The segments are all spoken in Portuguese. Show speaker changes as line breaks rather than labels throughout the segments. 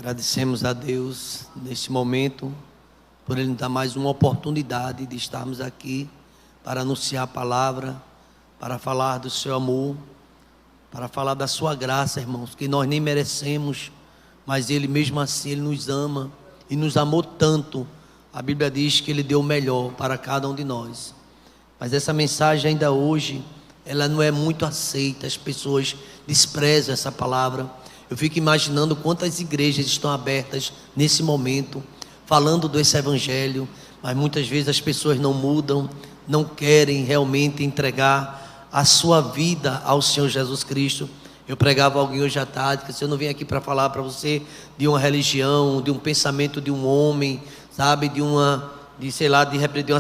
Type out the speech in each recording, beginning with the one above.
Agradecemos a Deus neste momento por Ele nos dar mais uma oportunidade de estarmos aqui para anunciar a palavra, para falar do seu amor, para falar da sua graça, irmãos, que nós nem merecemos, mas Ele mesmo assim, Ele nos ama e nos amou tanto. A Bíblia diz que Ele deu o melhor para cada um de nós. Mas essa mensagem ainda hoje, ela não é muito aceita, as pessoas desprezam essa palavra. Eu fico imaginando quantas igrejas estão abertas nesse momento, falando desse evangelho, mas muitas vezes as pessoas não mudam, não querem realmente entregar a sua vida ao Senhor Jesus Cristo. Eu pregava alguém hoje à tarde, que eu não vim aqui para falar para você de uma religião, de um pensamento de um homem, sabe, de uma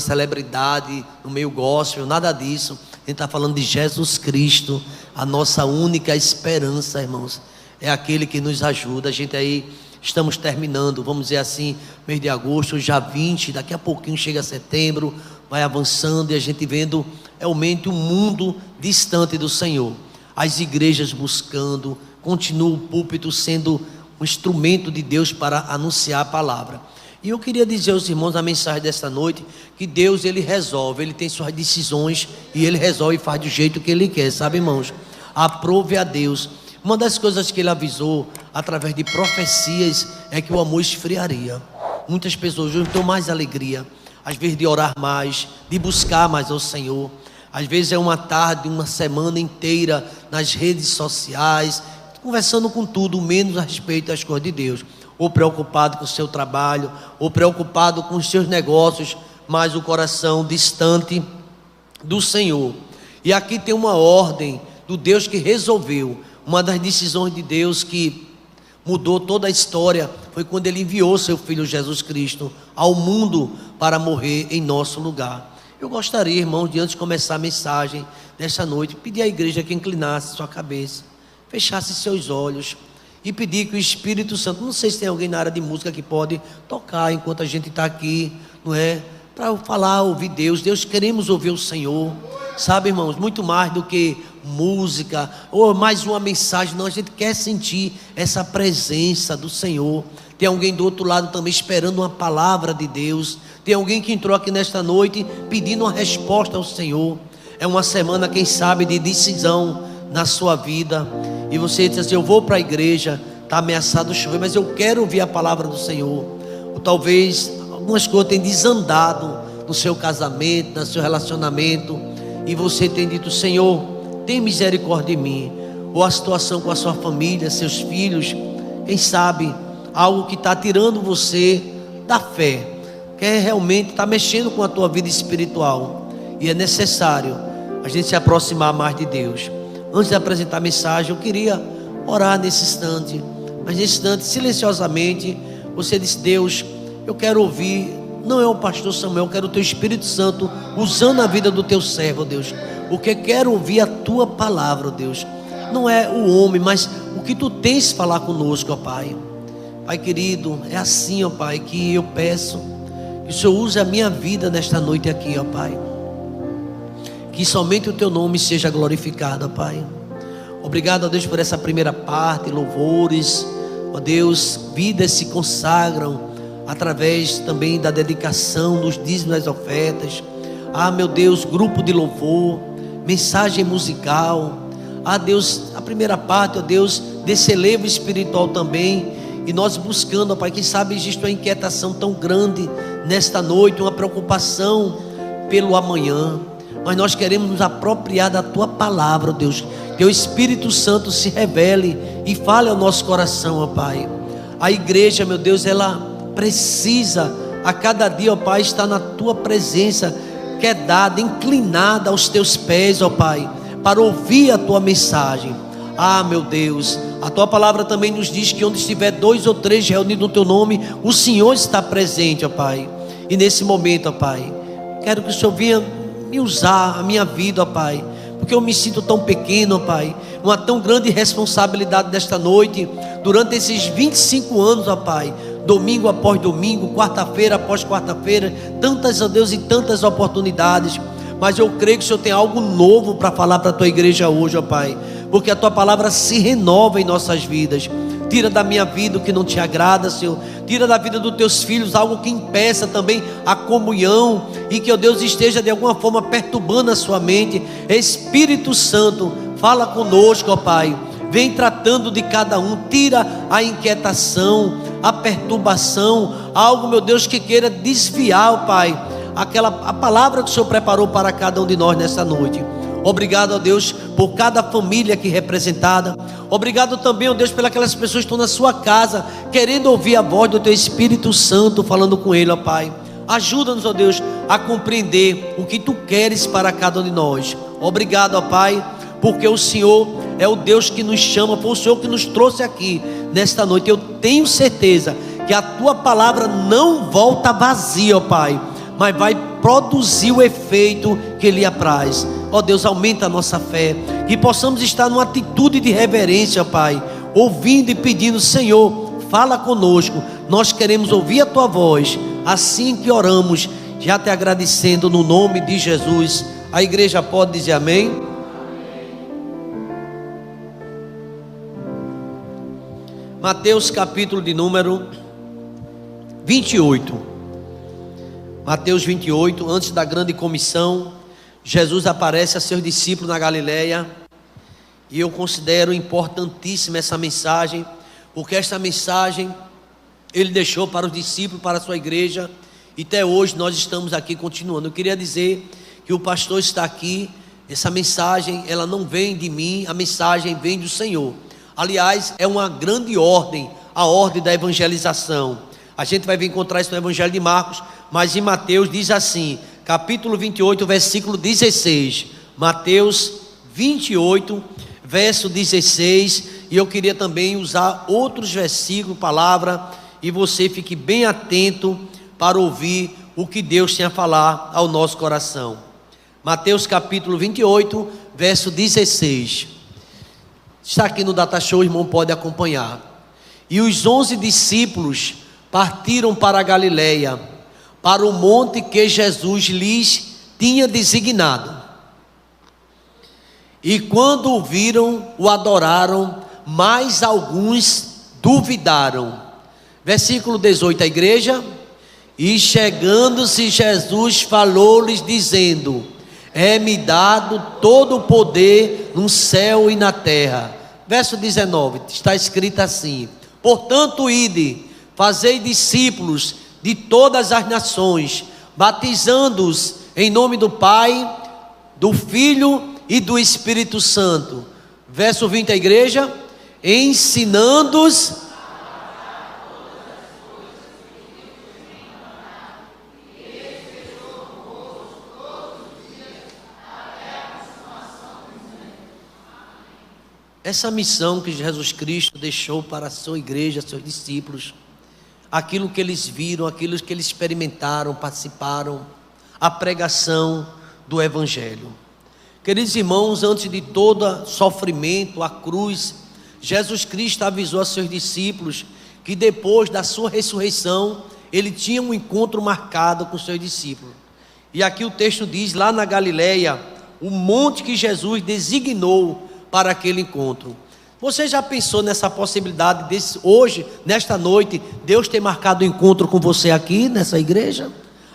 celebridade no meio gospel, nada disso. A gente está falando de Jesus Cristo, a nossa única esperança, irmãos. É aquele que nos ajuda. A gente aí, estamos terminando, vamos dizer assim, mês de agosto, já 20, daqui a pouquinho chega setembro, vai avançando e a gente vendo realmente um mundo distante do Senhor. As igrejas buscando, continua o púlpito sendo um instrumento de Deus para anunciar a palavra. E eu queria dizer aos irmãos na mensagem desta noite, que Deus, Ele resolve, Ele tem suas decisões e Ele resolve e faz do jeito que Ele quer, sabe, irmãos? Aprove a Deus. Uma das coisas que Ele avisou através de profecias é que o amor esfriaria. Muitas pessoas não têm mais alegria, às vezes de orar mais, de buscar mais ao Senhor. Às vezes é uma tarde, uma semana inteira nas redes sociais, conversando com tudo, menos a respeito das coisas de Deus. Ou preocupado com o seu trabalho, ou preocupado com os seus negócios, mas o coração distante do Senhor. E aqui tem uma ordem do Deus que resolveu. Uma das decisões de Deus que mudou toda a história foi quando Ele enviou seu Filho Jesus Cristo ao mundo para morrer em nosso lugar. Eu gostaria, irmãos, de antes de começar a mensagem desta noite, pedir à igreja que inclinasse sua cabeça, fechasse seus olhos e pedir que o Espírito Santo, não sei se tem alguém na área de música que pode tocar enquanto a gente está aqui, não é? Para falar, ouvir Deus. Deus, queremos ouvir o Senhor, sabe, irmãos, muito mais do que música ou mais uma mensagem, não, a gente quer sentir essa presença do Senhor. Tem alguém do outro lado também esperando uma palavra de Deus. Tem alguém que entrou aqui nesta noite pedindo uma resposta ao Senhor. É uma semana, quem sabe, de decisão na sua vida, e você diz assim: eu vou para a igreja, está ameaçado chover, mas eu quero ouvir a palavra do Senhor. Ou talvez algumas coisas tenham desandado no seu casamento, no seu relacionamento, e você tem dito: Senhor, tem misericórdia de mim. Ou a situação com a sua família, seus filhos, quem sabe algo que está tirando você da fé, que realmente está mexendo com a tua vida espiritual, e é necessário a gente se aproximar mais de Deus. Antes de apresentar a mensagem, eu queria orar nesse instante, mas nesse instante, silenciosamente, você disse: Deus, eu quero ouvir, não é o pastor Samuel, eu quero o teu Espírito Santo usando a vida do teu servo, Deus, porque quero ouvir a tua palavra, ó Deus. Não é o homem, mas o que tu tens falar conosco, ó Pai. Pai querido, é assim, ó Pai, que eu peço que o Senhor use a minha vida nesta noite aqui, ó Pai. Que somente o teu nome seja glorificado, ó Pai. Obrigado, ó Deus, por essa primeira parte, louvores, ó Deus, vidas se consagram através também da dedicação dos dízimos das ofertas. Ah, meu Deus, grupo de louvor, mensagem musical. Ah, Deus, a primeira parte, ó Deus, desse elevo espiritual também. E nós buscando, ó Pai, quem sabe existe uma inquietação tão grande nesta noite, uma preocupação pelo amanhã. Mas nós queremos nos apropriar da tua palavra, ó Deus. Que o Espírito Santo se revele e fale ao nosso coração, ó Pai. A igreja, meu Deus, ela precisa a cada dia, ó Pai, estar na tua presença, quedada, inclinada aos teus pés, ó Pai, para ouvir a tua mensagem. Ah, meu Deus, a tua palavra também nos diz que onde estiver 2 ou 3 reunidos no teu nome, o Senhor está presente, ó Pai. E nesse momento, ó Pai, quero que o Senhor venha me usar a minha vida, ó Pai, porque eu me sinto tão pequeno, ó Pai, uma tão grande responsabilidade desta noite, durante esses 25 anos, ó Pai, domingo após domingo, quarta-feira após quarta-feira, tantas, ó Deus, e tantas oportunidades. Mas eu creio que o Senhor tem algo novo para falar para a tua igreja hoje, ó Pai, porque a tua palavra se renova em nossas vidas. Tira da minha vida o que não te agrada, Senhor. Tira da vida dos teus filhos algo que impeça também a comunhão, e que, ó Deus, esteja de alguma forma perturbando a sua mente. Espírito Santo, fala conosco, ó Pai. Vem tratando de cada um. Tira a inquietação, a perturbação, algo, meu Deus, que queira desviar, ó Pai, a palavra que o Senhor preparou para cada um de nós nessa noite. Obrigado, ó Deus, por cada família aqui representada. Obrigado também, ó Deus, pelas pessoas que estão na sua casa, querendo ouvir a voz do Teu Espírito Santo falando com ele, ó Pai. Ajuda-nos, ó Deus, a compreender o que Tu queres para cada um de nós. Obrigado, ó Pai, porque o Senhor é o Deus que nos chama, foi o Senhor que nos trouxe aqui nesta noite. Eu tenho certeza que a Tua palavra não volta vazia, ó Pai, mas vai produzir o efeito que lhe apraz. Ó Deus, aumenta a nossa fé, que possamos estar numa atitude de reverência, Pai, ouvindo e pedindo: Senhor, fala conosco, nós queremos ouvir a Tua voz. Assim que oramos, já te agradecendo no nome de Jesus. A igreja pode dizer amém? Mateus capítulo de número 28. Mateus 28, antes da grande comissão, Jesus aparece a seus discípulos na Galileia, e eu considero importantíssima essa mensagem, porque esta mensagem Ele deixou para os discípulos, para a sua igreja, e até hoje nós estamos aqui continuando. Eu queria dizer que o pastor está aqui, essa mensagem, ela não vem de mim, a mensagem vem do Senhor. Aliás, é uma grande ordem, a ordem da evangelização. A gente vai encontrar isso no Evangelho de Marcos, mas em Mateus diz assim, capítulo 28, versículo 16. Mateus 28, verso 16. E eu queria também usar outros versículos, palavra, e você fique bem atento para ouvir o que Deus tem a falar ao nosso coração. Mateus capítulo 28, verso 16. Está aqui no Data Show, o irmão pode acompanhar. E os 11 discípulos partiram para a Galileia, para o monte que Jesus lhes tinha designado. E quando o viram, o adoraram, mas alguns duvidaram. Versículo 18, a igreja. E chegando-se Jesus, falou-lhes dizendo: é-me dado todo o poder no céu e na terra. Verso 19, está escrito assim: portanto, ide, fazei discípulos de todas as nações, batizando-os em nome do Pai, do Filho e do Espírito Santo. Verso 20, a igreja. Ensinando-os essa missão que Jesus Cristo deixou para a sua igreja, seus discípulos, aquilo que eles viram, aquilo que eles experimentaram, participaram, a pregação do Evangelho. Queridos irmãos, antes de todo sofrimento, a cruz, Jesus Cristo avisou a seus discípulos que depois da sua ressurreição, ele tinha um encontro marcado com seus discípulos. E aqui o texto diz, lá na Galileia, o monte que Jesus designou para aquele encontro. Você já pensou nessa possibilidade hoje, nesta noite, Deus ter marcado o encontro com você aqui nessa igreja,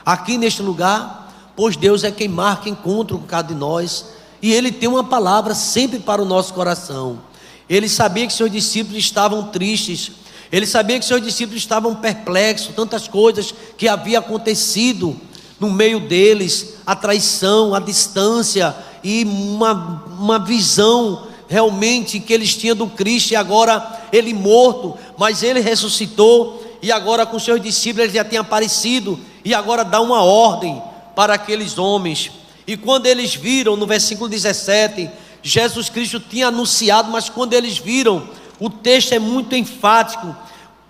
aqui neste lugar? Pois Deus é quem marca encontro com cada de nós, e Ele tem uma palavra sempre para o nosso coração. Ele sabia que seus discípulos estavam tristes, Ele sabia que seus discípulos estavam perplexos, tantas coisas que havia acontecido no meio deles, a traição, a distância, e uma visão realmente que eles tinham do Cristo, e agora ele morto, mas ele ressuscitou, e agora com seus discípulos ele já tinha aparecido, e agora dá uma ordem para aqueles homens. E quando eles viram, no versículo 17, Jesus Cristo tinha anunciado, mas quando eles viram, o texto é muito enfático,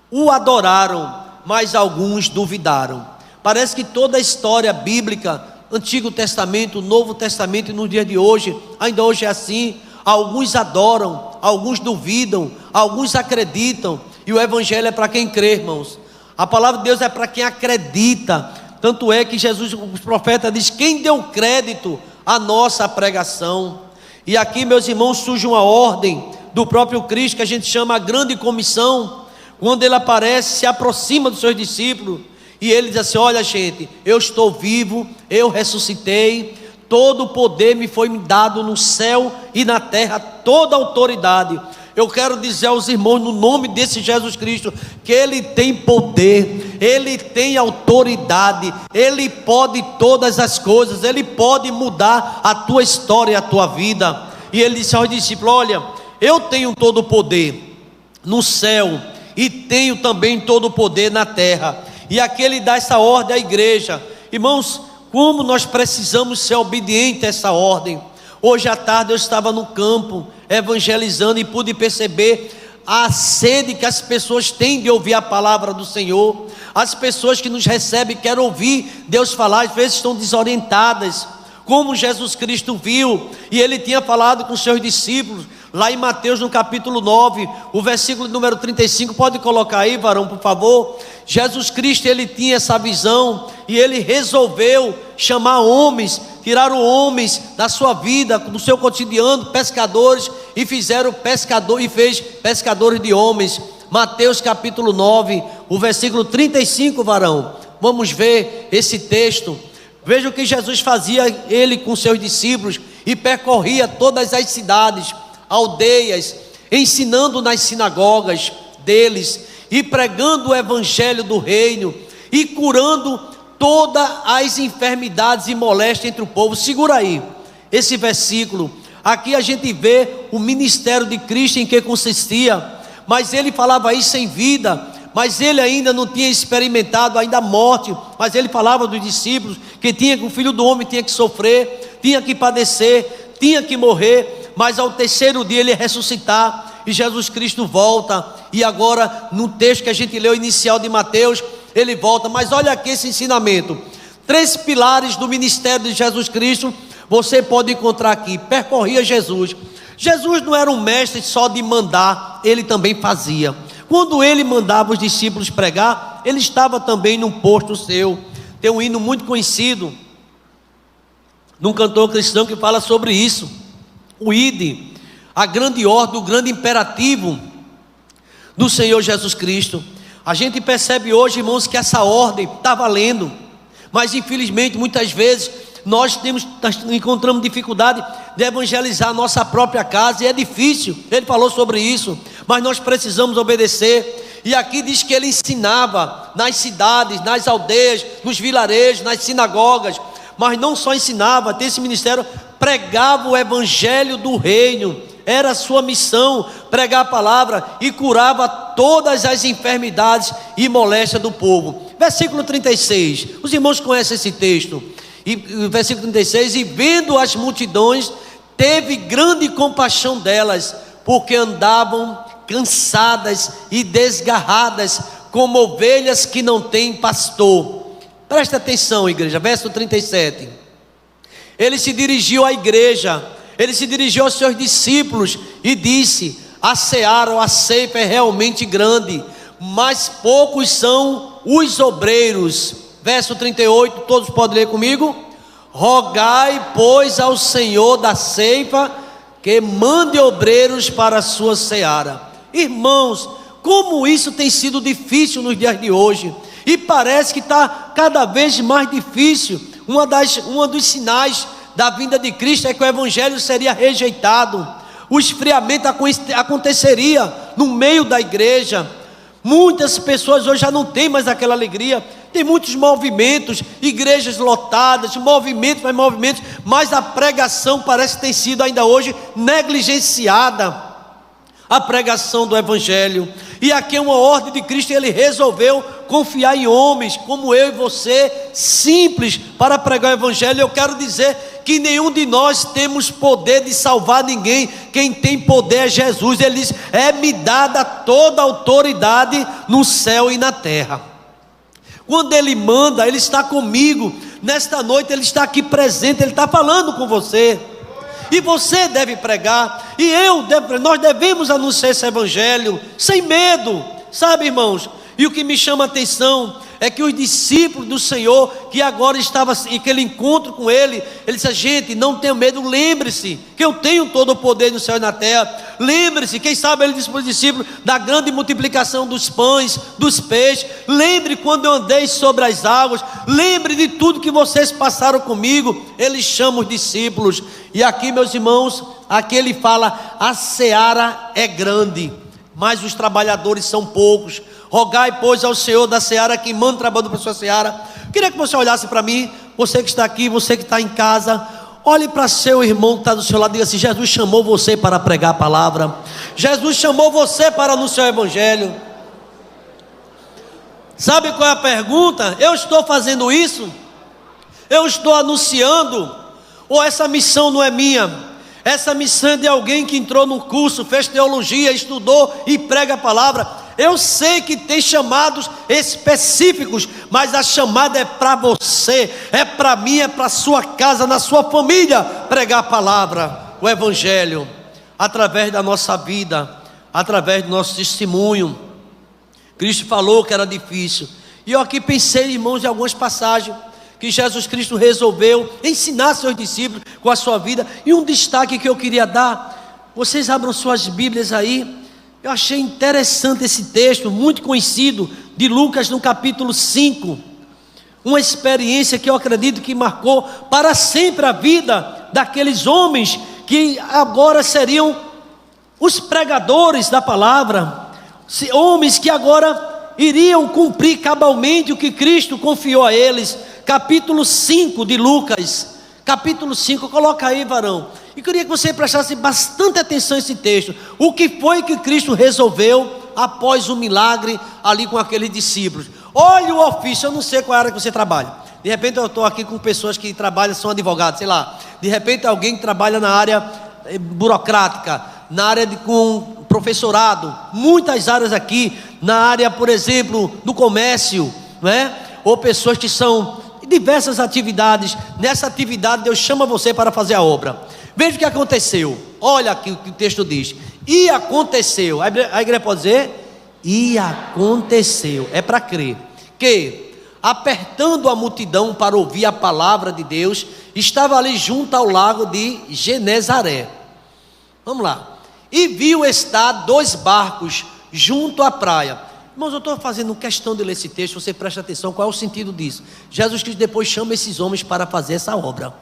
o adoraram, mas alguns duvidaram. Parece que toda a história bíblica, Antigo Testamento, Novo Testamento, e no dia de hoje, ainda hoje é assim. Alguns adoram, alguns duvidam, alguns acreditam, e o Evangelho é para quem crê, irmãos. A palavra de Deus é para quem acredita. Tanto é que Jesus, o profeta, diz: quem deu crédito à nossa pregação? E aqui, meus irmãos, surge uma ordem do próprio Cristo, que a gente chama a grande comissão, quando ele aparece, se aproxima dos seus discípulos, e ele diz assim: olha gente, eu estou vivo, eu ressuscitei, todo o poder me foi dado no céu e na terra, toda a autoridade. Eu quero dizer aos irmãos, no nome desse Jesus Cristo, que Ele tem poder, Ele tem autoridade, Ele pode todas as coisas, Ele pode mudar a tua história e a tua vida. E Ele disse aos discípulos: olha, eu tenho todo o poder no céu e tenho também todo o poder na terra. E aqui Ele dá essa ordem à igreja. Irmãos, como nós precisamos ser obedientes a essa ordem. Hoje à tarde eu estava no campo evangelizando e pude perceber a sede que as pessoas têm de ouvir a palavra do Senhor. As pessoas que nos recebem querem ouvir Deus falar, às vezes estão desorientadas, como Jesus Cristo viu, e Ele tinha falado com os seus discípulos, lá em Mateus no capítulo 9, o versículo número 35, pode colocar aí, varão, por favor. Jesus Cristo, Ele tinha essa visão, e Ele resolveu chamar homens, tiraram homens da sua vida, do seu cotidiano, pescadores, e fizeram pescador, e fez pescadores de homens. Mateus capítulo 9, o versículo 35, varão, vamos ver esse texto. Veja o que Jesus fazia, Ele com seus discípulos, e percorria todas as cidades, aldeias, ensinando nas sinagogas deles, e pregando o evangelho do reino, e curando todas as enfermidades e moléstias entre o povo. Segura aí, esse versículo, aqui a gente vê o ministério de Cristo em que consistia, mas Ele falava isso em vida, mas Ele ainda não tinha experimentado ainda a morte, mas Ele falava dos discípulos, que o Filho do Homem tinha que sofrer, tinha que padecer, tinha que morrer, mas ao terceiro dia Ele ia ressuscitar, e Jesus Cristo volta. E agora no texto que a gente leu inicial de Mateus, Ele volta. Mas olha aqui esse ensinamento, 3 pilares do ministério de Jesus Cristo, você pode encontrar aqui. Percorria Jesus. Jesus não era um mestre só de mandar, Ele também fazia. Quando Ele mandava os discípulos pregar, Ele estava também num posto seu. Tem um hino muito conhecido, de um cantor cristão, que fala sobre isso, o ide, a grande ordem, o grande imperativo do Senhor Jesus Cristo. A gente percebe hoje, irmãos, que essa ordem está valendo, mas infelizmente muitas vezes nós encontramos dificuldade de evangelizar a nossa própria casa, e é difícil. Ele falou sobre isso, mas nós precisamos obedecer. E aqui diz que Ele ensinava nas cidades, nas aldeias, nos vilarejos, nas sinagogas, mas não só ensinava, tem esse ministério, pregava o evangelho do reino. Era a sua missão, pregar a palavra, e curava todas as enfermidades e moléstias do povo. Versículo 36, os irmãos conhecem esse texto, e versículo 36, e vendo as multidões, teve grande compaixão delas, porque andavam cansadas e desgarradas, como ovelhas que não têm pastor. Presta atenção, igreja, verso 37, Ele se dirigiu à igreja, Ele se dirigiu aos seus discípulos e disse: a seara, ou a ceifa, é realmente grande, mas poucos são os obreiros. Verso 38, todos podem ler comigo? Rogai, pois, ao Senhor da ceifa, que mande obreiros para a sua seara. Irmãos, como isso tem sido difícil nos dias de hoje, e parece que está cada vez mais difícil. Um dos sinais da vinda de Cristo é que o evangelho seria rejeitado, o esfriamento aconteceria no meio da igreja. Muitas pessoas hoje já não têm mais aquela alegria, tem muitos movimentos, igrejas lotadas, movimentos, mas a pregação parece ter sido ainda hoje negligenciada, a pregação do evangelho. E aqui é uma ordem de Cristo, Ele resolveu confiar em homens como eu e você, simples, para pregar o evangelho. Eu quero dizer que nenhum de nós temos poder de salvar ninguém. Quem tem poder é Jesus. Ele diz: é-me dada toda a autoridade no céu e na terra. Quando Ele manda, Ele está comigo. Nesta noite Ele está aqui presente, Ele está falando com você. E você deve pregar, e nós devemos anunciar esse evangelho sem medo, sabe, irmãos? E o que me chama a atenção é que os discípulos do Senhor, que agora estavam em aquele encontro com ele disse: gente, não tenha medo, lembre-se que eu tenho todo o poder no céu e na terra. Lembre-se, quem sabe ele disse para os discípulos da grande multiplicação dos pães, dos peixes. Lembre quando eu andei sobre as águas, lembre de tudo que vocês passaram comigo. Ele chama os discípulos, e aqui, meus irmãos, aqui ele fala: a seara é grande, mas os trabalhadores são poucos. Rogai, pois, ao Senhor da seara que manda trabalhador para a sua seara. Queria que você olhasse para mim, você que está aqui, você que está em casa. Olhe para seu irmão que está do seu lado e diga assim: Jesus chamou você para pregar a palavra. Jesus chamou você para anunciar o evangelho. Sabe qual é a pergunta? Eu estou fazendo isso? Eu estou anunciando? Ou essa missão não é minha? Essa missão é de alguém que entrou no curso, fez teologia, estudou e prega a palavra. Eu sei que tem chamados específicos, mas a chamada é para você, é para mim, é para a sua casa, na sua família, pregar a palavra, o evangelho, através da nossa vida, através do nosso testemunho. Cristo falou que era difícil, e eu aqui pensei, irmãos, em algumas passagens que Jesus Cristo resolveu ensinar seus discípulos com a sua vida. E um destaque que eu queria dar, vocês abram suas Bíblias aí. Eu achei interessante esse texto, muito conhecido, de Lucas, no capítulo 5. Uma experiência que eu acredito que marcou para sempre a vida daqueles homens que agora seriam os pregadores da palavra, homens que agora iriam cumprir cabalmente o que Cristo confiou a eles. Capítulo 5 de Lucas, capítulo 5, coloca aí, varão. E queria que você prestasse bastante atenção a esse texto. O que foi que Cristo resolveu após o milagre ali com aqueles discípulos? Olha o ofício, eu não sei qual área que você trabalha. De repente eu estou aqui com pessoas que trabalham, são advogados, sei lá. De repente alguém que trabalha na área burocrática, na área com professorado, muitas áreas aqui, na área, por exemplo, do comércio, não é? Ou pessoas que são diversas atividades. Nessa atividade Deus chama você para fazer a obra. Veja o que aconteceu. Olha aqui o que o texto diz. E aconteceu, a igreja pode dizer: e aconteceu, é para crer, que apertando a multidão para ouvir a palavra de Deus, estava ali junto ao lago de Genezaré. Vamos lá. E viu estar 2 barcos junto à praia. Irmãos, eu estou fazendo questão de ler esse texto, você presta atenção, qual é o sentido disso? Jesus Cristo depois chama esses homens para fazer essa obra,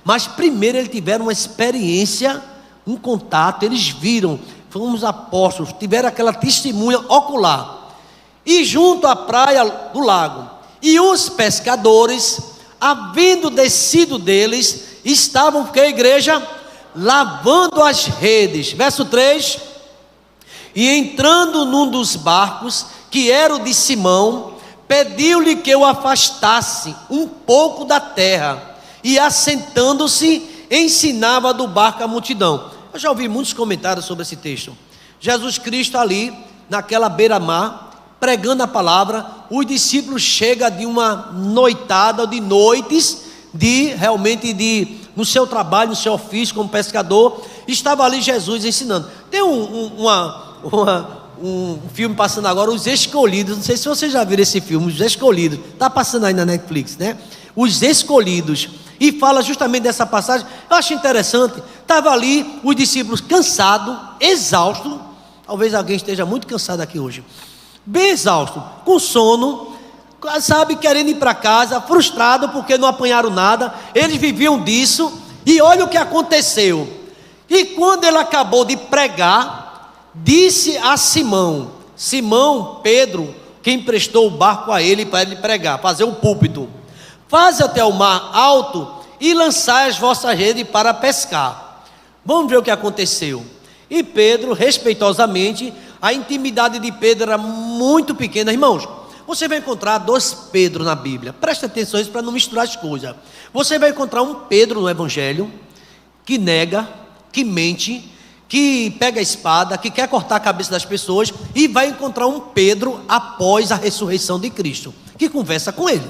mas primeiro eles tiveram uma experiência, um contato, eles viram, foram os apóstolos, tiveram aquela testemunha ocular, e junto à praia do lago, e os pescadores, havendo descido deles, estavam, que a igreja, lavando as redes. Verso 3, e entrando num dos barcos, que era o de Simão, pediu-lhe que o afastasse um pouco da terra, e assentando-se, ensinava do barco a multidão. Eu já ouvi muitos comentários sobre esse texto. Jesus Cristo ali, naquela beira-mar, pregando a palavra, os discípulos chegam de uma noitada, de noites, no seu trabalho, no seu ofício como pescador, estava ali Jesus ensinando. Tem um filme passando agora, Os Escolhidos. Não sei se vocês já viram esse filme, Os Escolhidos. Está passando aí na Netflix, né? Os Escolhidos. E fala justamente dessa passagem. Eu acho interessante. Estava ali os discípulos cansados, exaustos. Talvez alguém esteja muito cansado aqui hoje. Bem exausto, com sono, sabe, querendo ir para casa, frustrado porque não apanharam nada. Eles viviam disso. E olha o que aconteceu. E quando ele acabou de pregar, disse a Simão, Pedro, que emprestou o barco a ele para ele pregar, fazer um púlpito: faze até o mar alto e lançai as vossas redes para pescar. Vamos ver o que aconteceu. E Pedro, respeitosamente, a intimidade de Pedro era muito pequena. Irmãos, você vai encontrar 2 Pedro na Bíblia. Presta atenção para não misturar as coisas. Você vai encontrar um Pedro no Evangelho que nega, que mente, que pega a espada, que quer cortar a cabeça das pessoas, e vai encontrar um Pedro após a ressurreição de Cristo, que conversa com ele.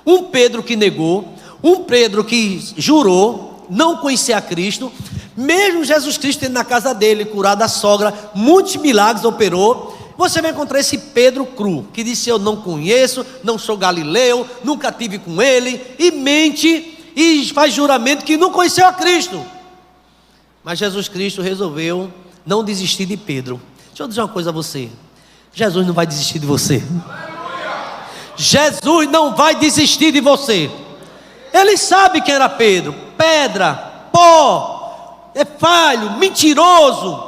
Um Pedro que negou, um Pedro que jurou não conhecer a Cristo, mesmo Jesus Cristo tendo na casa dele curado a sogra, muitos milagres operou. você vai encontrar esse Pedro cru, que disse: eu não conheço, não sou galileu, nunca tive com ele, e mente e faz juramento que não conheceu a Cristo. Mas Jesus Cristo resolveu não desistir de Pedro. Deixa eu dizer uma coisa a você: Jesus não vai desistir de você. Jesus não vai desistir de você. Ele sabe quem era Pedro: pedra, pó, é falho, mentiroso.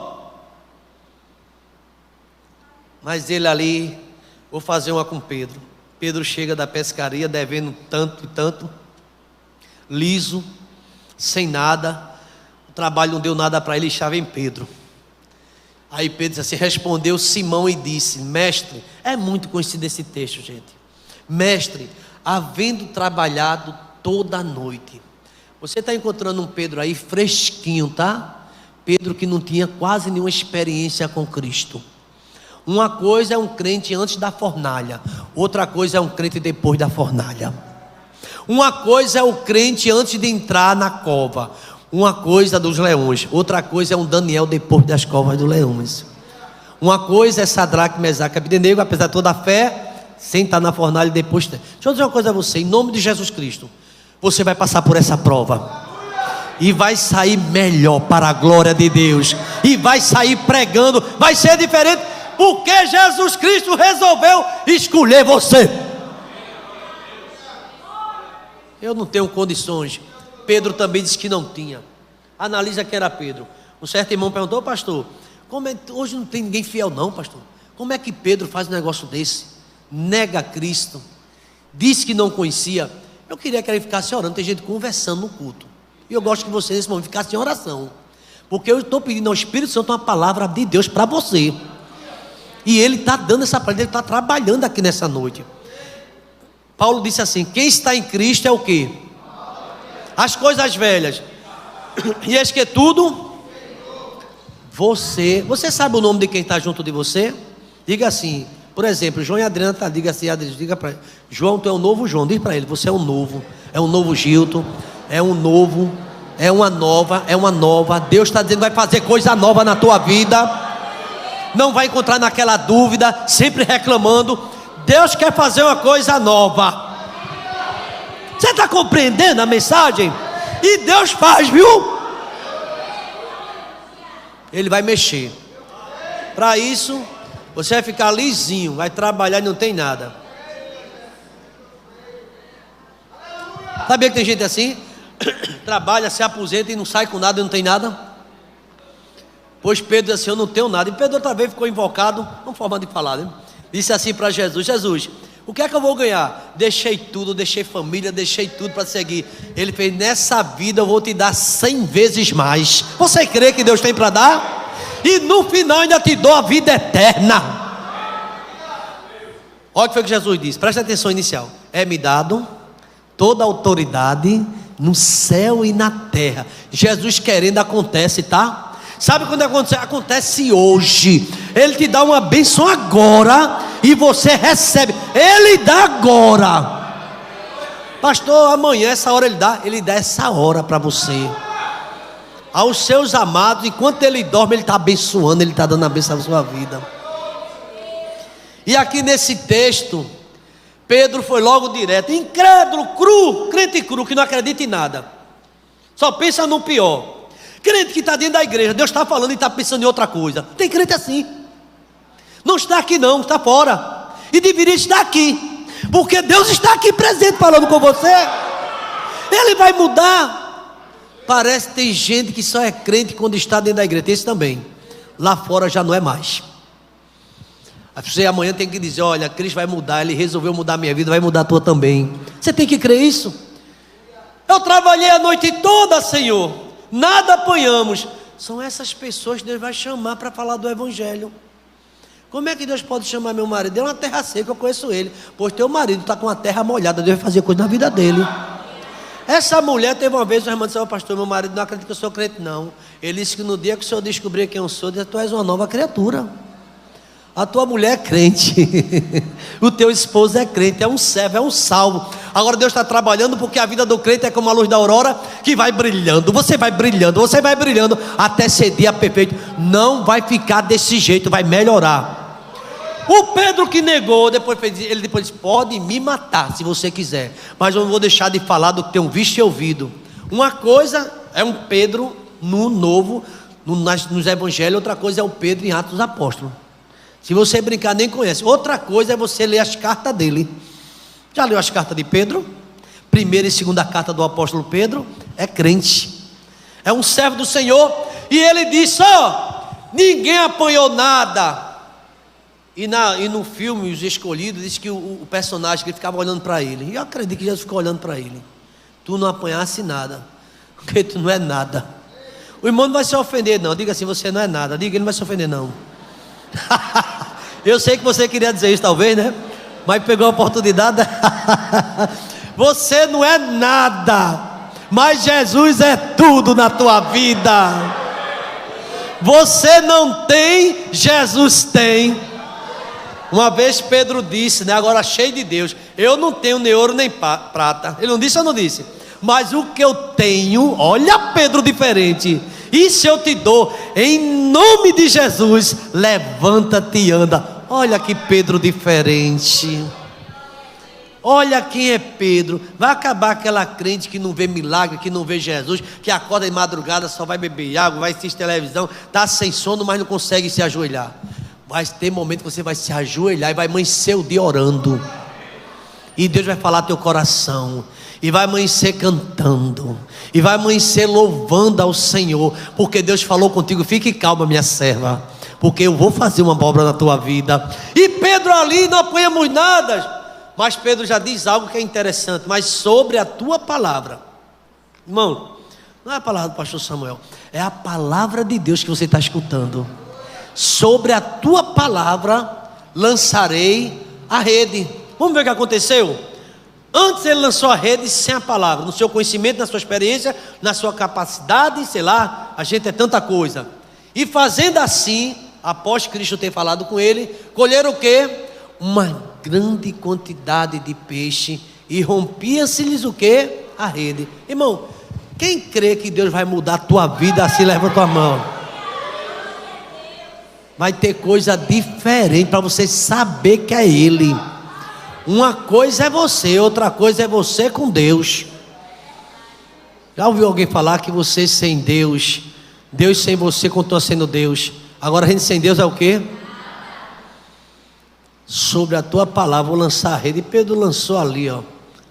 Mas ele ali, vou fazer uma com Pedro. Pedro chega da pescaria devendo tanto e tanto, liso, sem nada, o trabalho não deu nada para ele, e chave em Pedro. Aí Pedro disse assim, respondeu Simão e disse: mestre, é muito conhecido esse texto, gente. Mestre, havendo trabalhado toda a noite. Você está encontrando um Pedro aí fresquinho, tá? Pedro que não tinha quase nenhuma experiência com Cristo. Uma coisa é um crente antes da fornalha, outra coisa é um crente depois da fornalha. Uma coisa é o crente antes de entrar na cova, uma coisa dos leões, outra coisa é um Daniel depois das covas dos leões. Uma coisa é Sadraque, Mesaque e Abdenego, apesar de toda a fé, sem estar na fornalha depois. Deixa eu dizer uma coisa a você, em nome de Jesus Cristo, você vai passar por essa prova e vai sair melhor para a glória de Deus, e vai sair pregando, vai ser diferente, porque Jesus Cristo resolveu escolher você. Eu não tenho condições. Pedro também disse que não tinha. Analisa quem era Pedro. Um certo irmão perguntou: pastor, hoje não tem ninguém fiel não, pastor. Como é que Pedro faz um negócio desse? Nega Cristo, disse que não conhecia. Eu queria que ele ficasse orando. Tem gente conversando no culto, e eu gosto que você nesse momento ficasse em oração, porque eu estou pedindo ao Espírito Santo uma palavra de Deus para você, e ele está dando essa palavra, ele está trabalhando aqui nessa noite. Paulo disse assim: quem está em Cristo é o quê? As coisas velhas, e eis que tudo. Você sabe o nome de quem está junto de você? Diga assim, por exemplo, João e Adriana, diga assim, diga para ele: João, tu é um novo João. Diz para ele: você é um novo Gilton, é um novo, é uma nova. Deus está dizendo: vai fazer coisa nova na tua vida. Não vai encontrar naquela dúvida, sempre reclamando. Deus quer fazer uma coisa nova. Você está compreendendo a mensagem? E Deus faz, viu? Ele vai mexer. Para isso, você vai ficar lisinho, vai trabalhar e não tem nada. Sabia que tem gente assim? Trabalha, se aposenta e não sai com nada e não tem nada? Pois Pedro disse assim: eu não tenho nada. E Pedro outra vez ficou invocado, uma forma de falar, né? Disse assim para Jesus: Jesus, o que é que eu vou ganhar? Deixei tudo, deixei família, deixei tudo para seguir. Ele fez: nessa vida eu vou te dar 100 vezes mais. Você crê que Deus tem para dar? E no final ainda te dou a vida eterna. Olha o que foi que Jesus disse, presta atenção inicial: é-me dado toda a autoridade no céu e na terra. Jesus querendo acontece, tá? Sabe quando acontece? Acontece hoje. Ele te dá uma bênção agora e você recebe. Ele dá agora. Pastor, amanhã essa hora ele dá essa hora para você. Aos seus amados, enquanto ele dorme, ele está abençoando, ele está dando a bênção na sua vida. E aqui nesse texto, Pedro foi logo direto, incrédulo, cru, crente cru, que não acredita em nada, só pensa no pior. Crente que está dentro da igreja, Deus está falando e está pensando em outra coisa. Tem crente assim, não está aqui não, está fora, e deveria estar aqui, porque Deus está aqui presente falando com você. Ele vai mudar. Parece que tem gente que só é crente quando está dentro da igreja. Tem esse também, lá fora já não é mais. Você amanhã tem que dizer: olha, Cristo vai mudar, Ele resolveu mudar a minha vida, vai mudar a tua também. Você tem que crer isso. Eu trabalhei a noite toda, Senhor, nada apanhamos. São essas pessoas que Deus vai chamar para falar do Evangelho. Como é que Deus pode chamar meu marido? É uma terra seca, eu conheço ele. Pois teu marido está com a terra molhada, Deus vai fazer coisa na vida dele. Essa mulher teve uma vez, o irmão disse: pastor, meu marido não acredita que eu sou crente não. Ele disse que no dia que o senhor descobrir quem eu sou, tu és uma nova criatura. A tua mulher é crente, o teu esposo é crente, é um servo, é um salvo. Agora Deus está trabalhando, porque a vida do crente é como a luz da aurora, que vai brilhando, você vai brilhando, até ser dia perfeito. Não vai ficar desse jeito, vai melhorar. O Pedro que negou, ele depois disse: pode me matar se você quiser, mas eu não vou deixar de falar do que tenho visto e ouvido. Uma coisa é um Pedro no Novo, nos Evangelhos, outra coisa é o Pedro em Atos dos Apóstolos. Se você brincar, nem conhece. Outra coisa é você ler as cartas dele. Já leu as cartas de Pedro? Primeira e segunda carta do apóstolo Pedro? É crente, é um servo do Senhor. E ele disse: ninguém apanhou nada. E no filme Os Escolhidos, diz que o personagem que ficava olhando para ele, e eu acredito que Jesus ficou olhando para ele: tu não apanhasse nada, porque tu não é nada. O irmão não vai se ofender não, diga assim: você não é nada. Diga, ele não vai se ofender não. Eu sei que você queria dizer isso talvez, né? Mas pegou a oportunidade. Você não é nada, mas Jesus é tudo na tua vida. Você não tem, Jesus tem. Uma vez Pedro disse, né, agora cheio de Deus: eu não tenho nem ouro nem prata. Ele não disse ou não disse? Mas o que eu tenho, olha Pedro diferente, isso eu te dou, em nome de Jesus, levanta-te e anda. Olha que Pedro diferente. Olha quem é Pedro. Vai acabar aquela crente que não vê milagre, que não vê Jesus, que acorda de madrugada, só vai beber água, vai assistir televisão, está sem sono, mas não consegue se ajoelhar. Vai ter momento que você vai se ajoelhar e vai amanhecer o dia orando, e Deus vai falar teu coração, e vai amanhecer cantando, e vai amanhecer louvando ao Senhor, porque Deus falou contigo: fique calma, minha serva, porque eu vou fazer uma obra na tua vida. E Pedro ali não apanhamos nada, mas Pedro já diz algo que é interessante: mas sobre a tua palavra. Irmão, não é a palavra do pastor Samuel, é a palavra de Deus que você está escutando. Sobre a tua palavra lançarei a rede. Vamos ver o que aconteceu? Antes ele lançou a rede sem a palavra, no seu conhecimento, na sua experiência, na sua capacidade, sei lá, a gente é tanta coisa. E fazendo assim, após Cristo ter falado com ele, colheram o quê? Uma grande quantidade de peixe, e rompia-se-lhes o quê? A rede. Irmão, quem crê que Deus vai mudar a tua vida, assim leva a tua mão. Vai ter coisa diferente para você saber que é Ele. Uma coisa é você, outra coisa é você com Deus. Já ouviu alguém falar que você sem Deus, Deus sem você continua sendo Deus? Agora a gente sem Deus é o quê? Sobre a tua palavra vou lançar a rede. E Pedro lançou ali,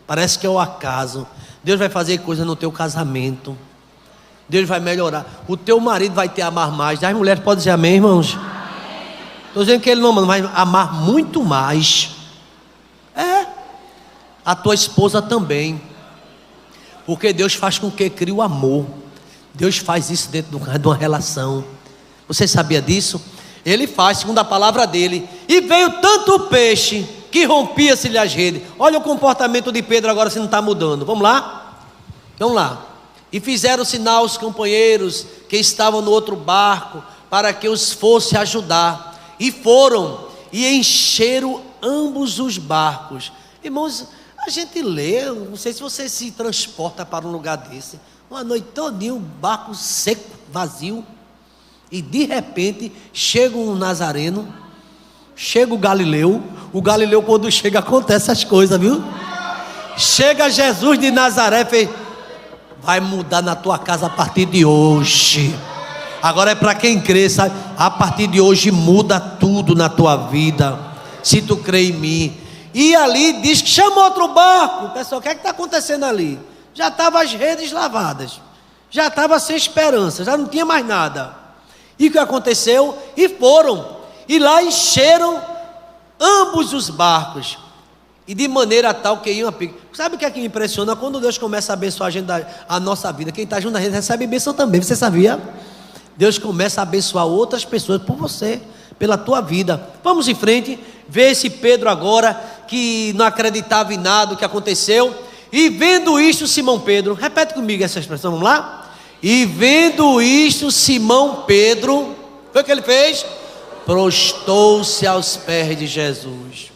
parece que é o acaso. Deus vai fazer coisa no teu casamento, Deus vai melhorar. O teu marido vai te amar mais. As mulheres podem dizer amém, irmãos? Estou dizendo que ele não vai amar muito mais. A tua esposa também, porque Deus faz com que crie o amor. Deus faz isso dentro de uma relação. Você sabia disso? Ele faz segundo a palavra dele. E veio tanto peixe que rompia-se-lhe as redes. Olha o comportamento de Pedro agora, se não está mudando. Vamos lá? Vamos lá. E fizeram sinal aos companheiros que estavam no outro barco, para que os fosse ajudar. E foram e encheram ambos os barcos. Irmãos, a gente lê, não sei se você se transporta para um lugar desse, uma noite todinha, um barco seco, vazio, e de repente chega um Nazareno, chega o Galileu quando chega acontece as coisas, viu? Chega Jesus de Nazaré, fez: vai mudar na tua casa a partir de hoje. Agora é para quem crê, sabe? A partir de hoje muda tudo na tua vida, se tu crê em mim. E ali diz que chamou outro barco. Pessoal, o que é que está acontecendo ali? Já estavam as redes lavadas, já estava sem esperança, já não tinha mais nada. E o que aconteceu? E foram, e lá encheram ambos os barcos, e de maneira tal que iam a pique. Sabe o que é que me impressiona? Quando Deus começa a abençoar a nossa vida, quem está junto da gente recebe bênção também. Você sabia? Deus começa a abençoar outras pessoas por você, pela tua vida. Vamos em frente, ver esse Pedro agora, que não acreditava em nada, o que aconteceu. E vendo isto, Simão Pedro, repete comigo essa expressão, vamos lá? E vendo isto, Simão Pedro, foi o que ele fez? Prostou-se aos pés de Jesus.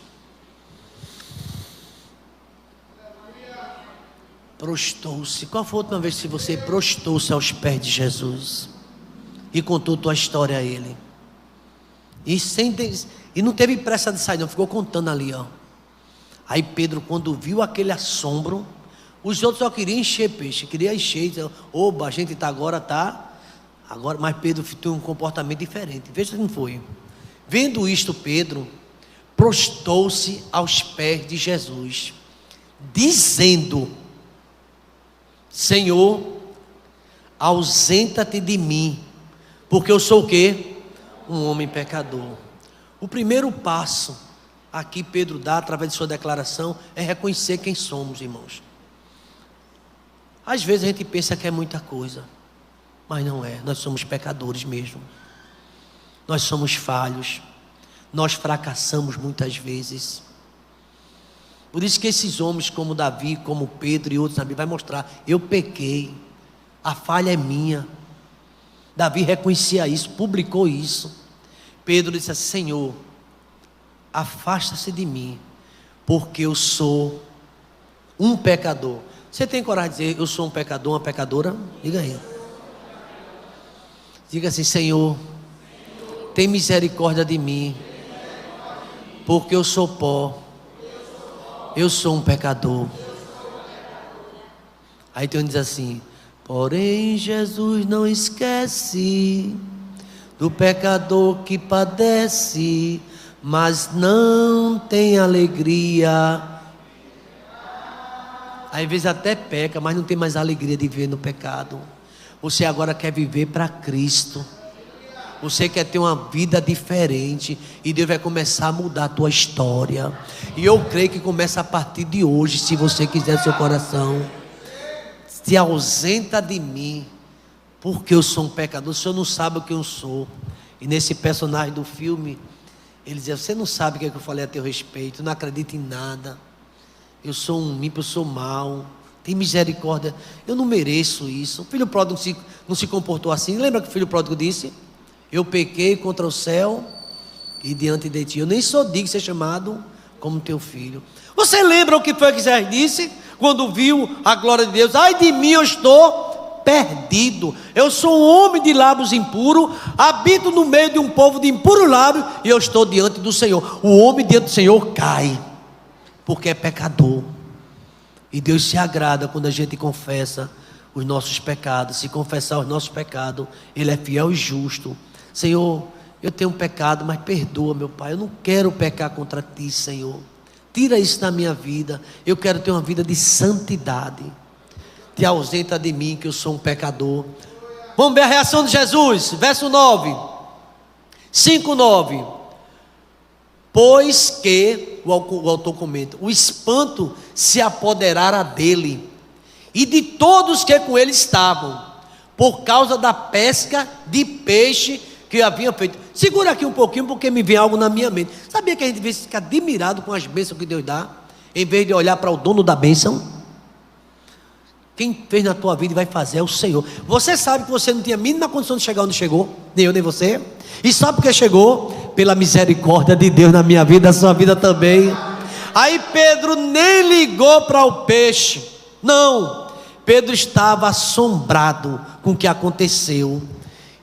Prostou-se. Qual foi a última vez que você prostou-se aos pés de Jesus e contou tua história a Ele? E E não teve pressa de sair, não, ficou contando ali, ó. Aí Pedro, quando viu aquele assombro, os outros só queriam encher peixe, queria encher. Oba, a gente agora, mas Pedro tem um comportamento diferente. Veja como foi. Vendo isto, Pedro prostrou-se aos pés de Jesus, dizendo: Senhor, ausenta-te de mim, porque eu sou o quê? Um homem pecador. O primeiro passo aqui Pedro dá através de sua declaração é reconhecer quem somos, irmãos. Às vezes a gente pensa que é muita coisa, mas não é. Nós somos pecadores mesmo. Nós somos falhos. Nós fracassamos muitas vezes. Por isso que esses homens como Davi, como Pedro e outros na Bíblia vai mostrar: eu pequei, a falha é minha. Davi reconhecia isso, publicou isso. Pedro disse assim: Senhor, afasta-se de mim, porque eu sou um pecador. Você tem coragem de dizer: eu sou um pecador, uma pecadora? Diga aí. Diga assim: Senhor, tem misericórdia de mim, porque eu sou pó, eu sou um pecador. Aí tem um diz assim: porém Jesus não esquece do pecador que padece, mas não tem alegria. Às vezes até peca, mas não tem mais alegria de viver no pecado. Você agora quer viver para Cristo. Você quer ter uma vida diferente, e Deus vai começar a mudar a tua história. E eu creio que começa a partir de hoje, se você quiser no seu coração. Se ausenta de mim, porque eu sou um pecador. O senhor não sabe o que eu sou. E nesse personagem do filme, ele dizia: você não sabe o que é que eu falei a teu respeito, não acredita em nada. Eu sou um ímpio, eu sou mau. Tem misericórdia, eu não mereço isso. O filho pródigo não se comportou assim. Lembra que o filho pródigo disse: eu pequei contra o céu e diante de ti, eu nem sou digno de ser chamado como teu filho. Você lembra o que foi que Isaías disse quando viu a glória de Deus? Ai de mim, eu estou perdido. Eu sou um homem de lábios impuros, habito no meio de um povo de impuros lábios, e eu estou diante do Senhor. O homem diante do Senhor cai, porque é pecador. E Deus se agrada quando a gente confessa os nossos pecados. Se confessar os nossos pecados, Ele é fiel e justo. Senhor, eu tenho um pecado, mas perdoa, meu Pai. Eu não quero pecar contra Ti, Senhor. Tira isso da minha vida. Eu quero ter uma vida de santidade. Te ausenta de mim, que eu sou um pecador. Vamos ver a reação de Jesus, verso 9. 5:9. Pois que, o autor comenta, o espanto se apoderara dele e de todos que com ele estavam, por causa da pesca de peixe que havia feito. Segura aqui um pouquinho, porque me vem algo na minha mente. Sabia que a gente devia ficar admirado com as bênçãos que Deus dá, em vez de olhar para o dono da bênção? Quem fez na tua vida e vai fazer é o Senhor. Você sabe que você não tinha a mínima condição de chegar onde chegou, nem eu nem você. E sabe por que chegou? Pela misericórdia de Deus na minha vida, na sua vida também. Aí Pedro nem ligou para o peixe. Não, Pedro estava assombrado com o que aconteceu.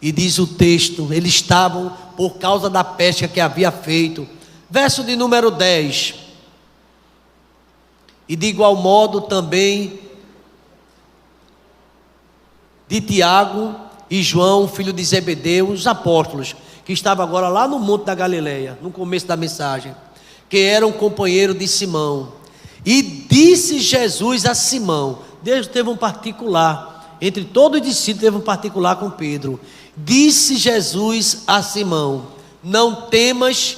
E diz o texto, eles estavam por causa da pesca que havia feito. Verso de número 10. E de igual modo também de Tiago e João, filho de Zebedeu, os apóstolos, que estavam agora lá no Monte da Galileia, no começo da mensagem, que eram companheiros de Simão. E disse Jesus a Simão, Deus teve um particular, entre todos os discípulos teve um particular com Pedro. Disse Jesus a Simão: não temas,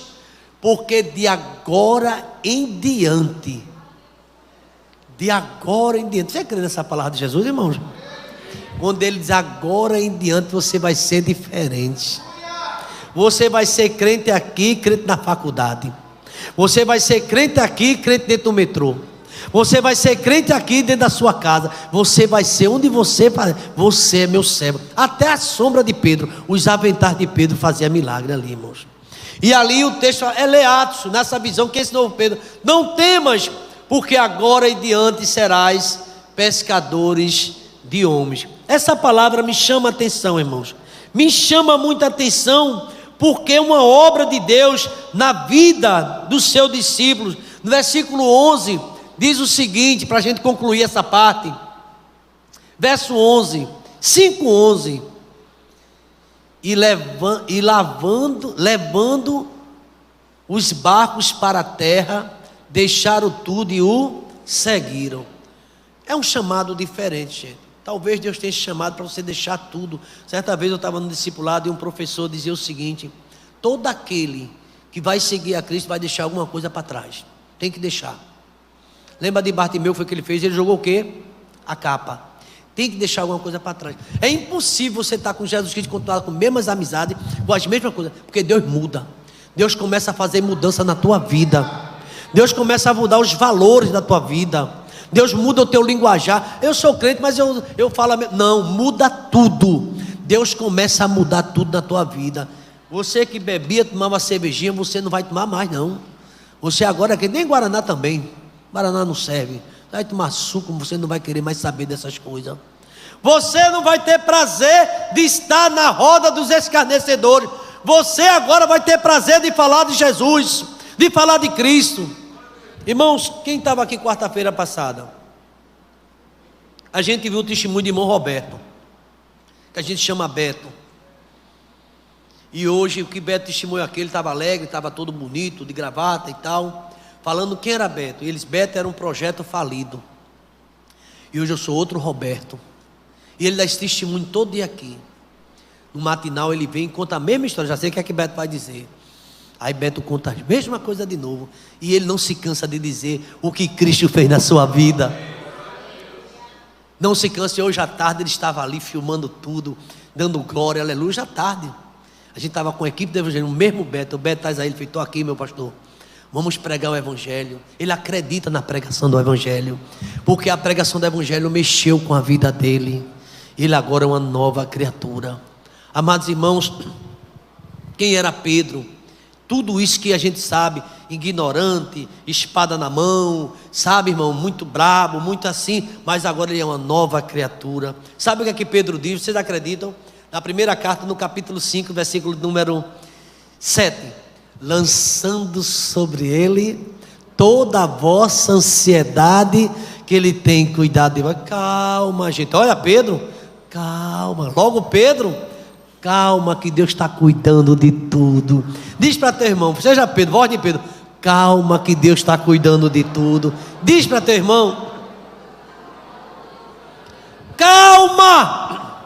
porque de agora em diante, você crê nessa palavra de Jesus, irmãos? Quando ele diz agora em diante, você vai ser diferente. Você vai ser crente aqui, crente na faculdade. Você vai ser crente aqui, crente dentro do metrô. Você vai ser crente aqui dentro da sua casa. Você vai ser onde você é meu servo. Até a sombra de Pedro, os aventais de Pedro fazia milagre ali, irmãos. E ali o texto é Leatos, nessa visão que esse novo Pedro: não temas, porque agora em diante serás pescadores de homens. Essa palavra me chama a atenção, irmãos. Me chama muita atenção, porque uma obra de Deus na vida dos seus discípulos. No versículo 11, diz o seguinte, para a gente concluir essa parte. Verso 11, 5:11. Levando os barcos para a terra, deixaram tudo e o seguiram. É um chamado diferente, gente. Talvez Deus tenha chamado para você deixar tudo. Certa vez eu estava no discipulado e um professor dizia o seguinte: todo aquele que vai seguir a Cristo vai deixar alguma coisa para trás. Tem que deixar. Lembra de Bartimeu, foi o que ele fez? Ele jogou o quê? A capa. Tem que deixar alguma coisa para trás. É impossível você estar com Jesus Cristo e continuar com as mesmas amizades, com as mesmas coisas, porque Deus muda. Deus começa a fazer mudança na tua vida. Deus começa a mudar os valores da tua vida. Deus muda o teu linguajar. Eu sou crente, mas eu falo... Não, muda tudo. Deus começa a mudar tudo na tua vida. Você que bebia, tomava cervejinha, você não vai tomar mais não. Você agora quer, nem Guaraná também. Guaraná não serve. Vai tomar suco, você não vai querer mais saber dessas coisas. Você não vai ter prazer de estar na roda dos escarnecedores. Você agora vai ter prazer de falar de Jesus, de falar de Cristo. Irmãos, quem estava aqui quarta-feira passada? A gente viu o testemunho de irmão Roberto, que a gente chama Beto. E hoje o que Beto testemunhou aqui, ele estava alegre, estava todo bonito, de gravata e tal, falando quem era Beto. E eles, Beto era um projeto falido. E hoje eu sou outro Roberto. E ele dá esse testemunho todo dia aqui. No matinal ele vem e conta a mesma história. Já sei o que é que Beto vai dizer. Aí Beto conta a mesma coisa de novo. E ele não se cansa de dizer o que Cristo fez na sua vida. Não se cansa. E hoje à tarde ele estava ali filmando tudo, dando glória, aleluia. Hoje à tarde a gente estava com a equipe do evangelho, o mesmo Beto. O Beto traz aí, ele fez: estou aqui, meu pastor, vamos pregar o evangelho. Ele acredita na pregação do evangelho, porque a pregação do evangelho mexeu com a vida dele. Ele agora é uma nova criatura. Amados irmãos, quem era Pedro? Tudo isso que a gente sabe, ignorante, espada na mão, sabe, irmão, muito brabo, muito assim, mas agora ele é uma nova criatura. Sabe o que é que Pedro diz? Vocês acreditam? Na primeira carta, no capítulo 5, versículo número 7: lançando sobre ele toda a vossa ansiedade, que ele tem cuidado de... Calma, gente, olha Pedro, calma, logo Pedro, calma, que Deus está cuidando de tudo. Diz para teu irmão, seja Pedro, voz de Pedro: calma, que Deus está cuidando de tudo. Diz para teu irmão: calma,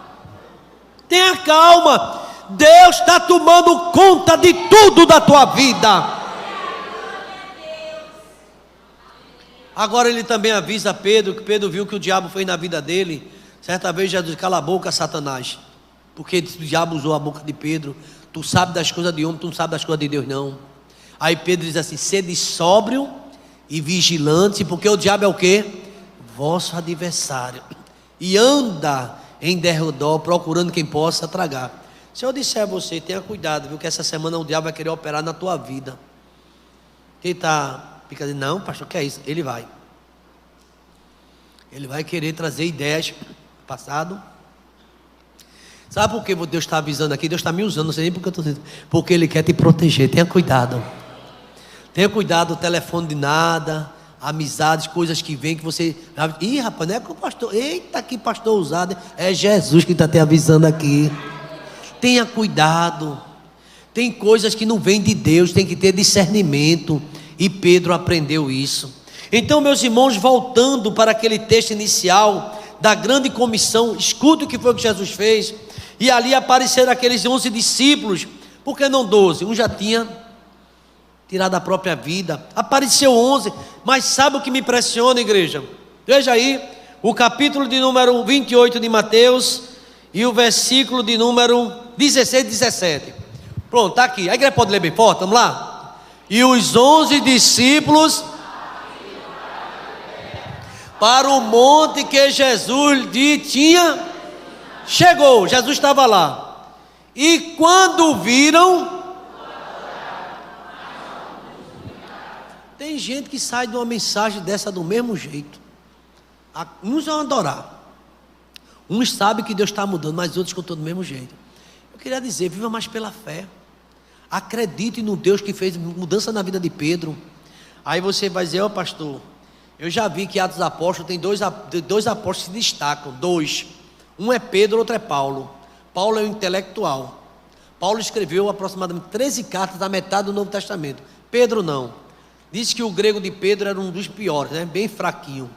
tenha calma, Deus está tomando conta de tudo da tua vida. Agora ele também avisa Pedro, que Pedro viu que o diabo fez na vida dele. Certa vez já disse: cala a boca, Satanás, porque o diabo usou a boca de Pedro. Tu sabe das coisas de homem, tu não sabe das coisas de Deus não. Aí Pedro diz assim: sede sóbrio e vigilante, porque o diabo é o quê? Vosso adversário, e anda em derredor procurando quem possa tragar. Se eu disser a você, tenha cuidado, viu, que essa semana o diabo vai querer operar na tua vida. Quem está fica dizendo: não, pastor, que é isso? Ele vai querer trazer ideias passado. Sabe por que Deus está avisando aqui? Deus está me usando, não sei nem porque eu estou dizendo. Porque Ele quer te proteger. Tenha cuidado. Tenha cuidado, o telefone de nada, amizades, coisas que vêm que você... Ih, rapaz, não é que o pastor... Eita, que pastor usado. É Jesus que está te avisando aqui. Tenha cuidado. Tem coisas que não vêm de Deus, tem que ter discernimento. E Pedro aprendeu isso. Então, meus irmãos, voltando para aquele texto inicial da grande comissão, escuta o que foi que Jesus fez. E ali apareceram aqueles 11 discípulos, por que não 12? Um já tinha tirado a própria vida, apareceu 11, mas sabe o que me impressiona, igreja? Veja aí, o capítulo de número 28 de Mateus, e o versículo de número 16 e 17, pronto, está aqui, a igreja pode ler bem forte, vamos lá? E os 11 discípulos para o monte que Jesus lhe tinha... Chegou, Jesus estava lá. E quando viram... Tem gente que sai de uma mensagem dessa do mesmo jeito. Uns vão adorar. Uns sabem que Deus está mudando, mas outros continuam do mesmo jeito. Eu queria dizer, viva mais pela fé. Acredite no Deus que fez mudança na vida de Pedro. Aí você vai dizer: pastor, eu já vi que Atos dos Apóstolos tem dois apóstolos que se destacam, dois. Um é Pedro, outro é Paulo. Paulo é um intelectual. Paulo escreveu aproximadamente 13 cartas da metade do Novo Testamento. Pedro não. Diz que o grego de Pedro era um dos piores, né? Bem fraquinho.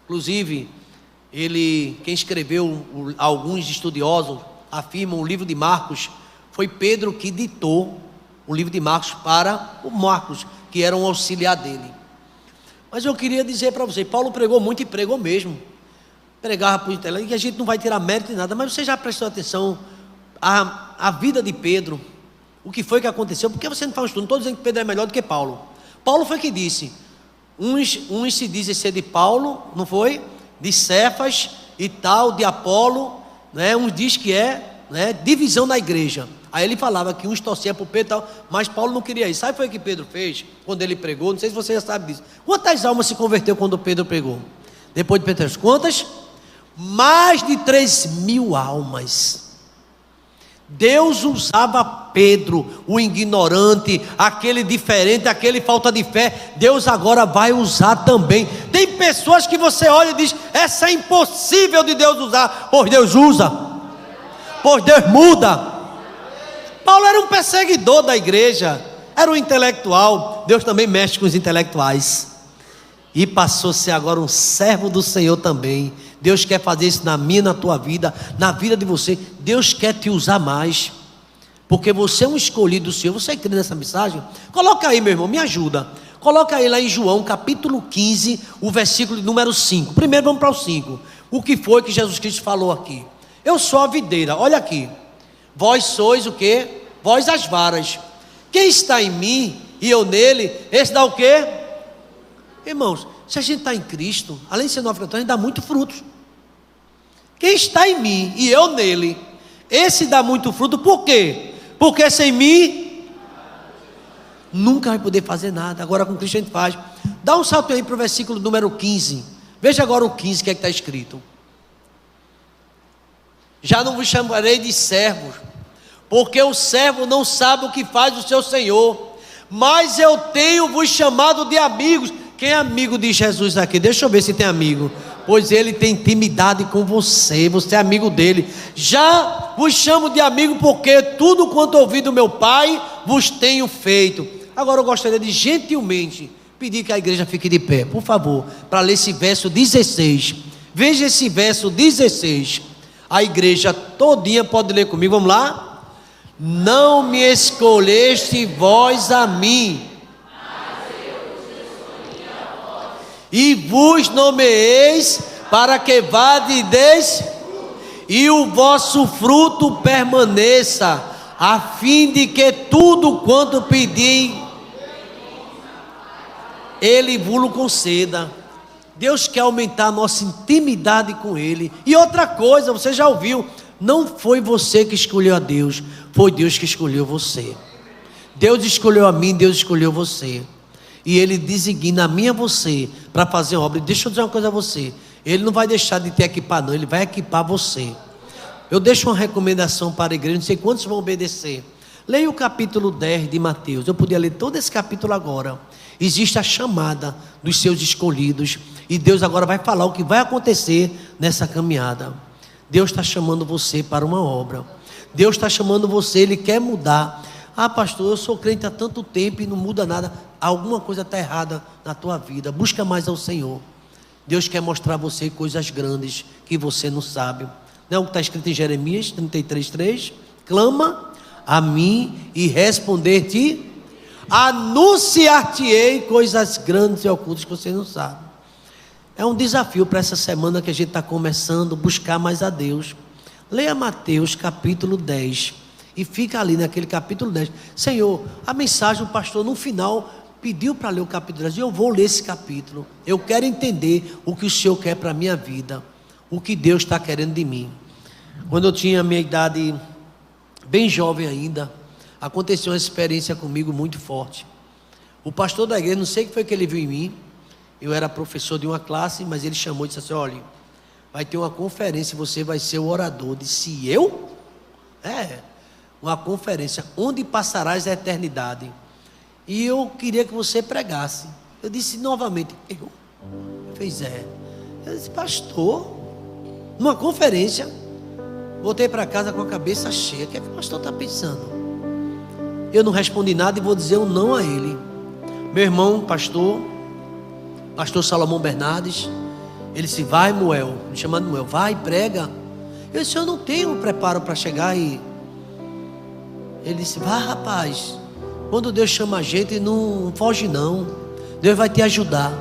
Inclusive, quem escreveu, alguns estudiosos afirmam, o livro de Marcos, foi Pedro que ditou o livro de Marcos para o Marcos, que era um auxiliar dele. Mas eu queria dizer para você, Paulo pregou muito e pregou mesmo. Pregava por internet, e a gente não vai tirar mérito de nada, mas você já prestou atenção à vida de Pedro? O que foi que aconteceu? Por que você não faz um estudo? Não estou dizendo que Pedro é melhor do que Paulo. Paulo foi que disse, uns se dizem ser de Paulo, não foi? De Cefas e tal, de Apolo, né? Uns diz que é, né, divisão da igreja. Aí ele falava que uns torciam para o Pedro e tal, mas Paulo não queria isso. Sabe o que foi que Pedro fez quando ele pregou? Não sei se você já sabe disso. Quantas almas se converteu quando Pedro pregou? Depois de Pedro, quantas? Mais de 3.000 almas. Deus usava Pedro, o ignorante, aquele diferente, aquele falta de fé. Deus agora vai usar também. Tem pessoas que você olha e diz: essa é impossível de Deus usar. Pois Deus usa, pois Deus muda. Paulo era um perseguidor da igreja, era um intelectual. Deus também mexe com os intelectuais, e passou a ser agora um servo do Senhor também. Deus quer fazer isso na minha, na tua vida, na vida de você. Deus quer te usar mais, porque você é um escolhido do Senhor. Você crê nessa mensagem? Coloca aí, meu irmão, me ajuda. Coloca aí lá em João capítulo 15, o versículo número 5. Primeiro vamos para o 5. O que foi que Jesus Cristo falou aqui? Eu sou a videira, olha aqui. Vós sois o quê? Vós as varas. Quem está em mim e eu nele, esse dá o quê? Irmãos, se a gente está em Cristo, além de ser nova criatura, a gente dá muito frutos. Quem está em mim e eu nele, esse dá muito fruto. Por quê? Porque sem mim nunca vai poder fazer nada. Agora com Cristo a gente faz. Dá um salto aí para o versículo número 15. Veja agora o 15, que é que está escrito: já não vos chamarei de servos, porque o servo não sabe o que faz o seu senhor, mas eu tenho vos chamado de amigos. Quem é amigo de Jesus aqui? Deixa eu ver se tem amigo. Pois ele tem intimidade com você, você é amigo dele. Já vos chamo de amigo, porque tudo quanto ouvi do meu Pai vos tenho feito. Agora eu gostaria de gentilmente pedir que a igreja fique de pé, por favor, para ler esse verso 16. Veja esse verso 16. A igreja todinha pode ler comigo, vamos lá? Não me escolheste vós a mim, e vos nomeeis para que vades e o vosso fruto permaneça, a fim de que tudo quanto pedir Ele vos conceda. Deus quer aumentar a nossa intimidade com Ele. E outra coisa, você já ouviu, não foi você que escolheu a Deus, foi Deus que escolheu você. Deus escolheu a mim, Deus escolheu você. E Ele designa a mim e a você para fazer obra. Deixa eu dizer uma coisa a você: Ele não vai deixar de te equipar não, Ele vai equipar você. Eu deixo uma recomendação para a igreja, não sei quantos vão obedecer. Leia o capítulo 10 de Mateus. Eu podia ler todo esse capítulo agora. Existe a chamada dos seus escolhidos, e Deus agora vai falar o que vai acontecer nessa caminhada. Deus está chamando você para uma obra. Deus está chamando você, Ele quer mudar. Ah, pastor, eu sou crente há tanto tempo e não muda nada. Alguma coisa está errada na tua vida. Busca mais ao Senhor. Deus quer mostrar a você coisas grandes que você não sabe. Não é o que está escrito em Jeremias 33:3? Clama a mim e responder-te, anunciar-te-ei coisas grandes e ocultas que você não sabe. É um desafio para essa semana que a gente está começando, buscar mais a Deus. Leia Mateus capítulo 10 e fica ali naquele capítulo 10. Senhor, a mensagem o pastor no final pediu para ler o capítulo 10, e eu vou ler esse capítulo. Eu quero entender o que o Senhor quer para a minha vida, o que Deus está querendo de mim. Quando eu tinha a minha idade, bem jovem ainda, aconteceu uma experiência comigo muito forte. O pastor da igreja, não sei o que foi que ele viu em mim. Eu era professor de uma classe, mas ele chamou e disse assim: olha, vai ter uma conferência e você vai ser o orador. Eu disse: eu? uma conferência, onde passarás a eternidade. E eu queria que você pregasse. Eu disse novamente, ele fez, eu disse, pastor, numa conferência. Voltei para casa com a cabeça cheia. O que é que o pastor está pensando? Eu não respondi nada e vou dizer um não a ele. Meu irmão, pastor Salomão Bernardes, ele disse, vai Moel, me chamando Moel, vai, prega. Eu disse, eu não tenho preparo para chegar aí. Ele disse, vai rapaz, quando Deus chama a gente, não foge não, Deus vai te ajudar.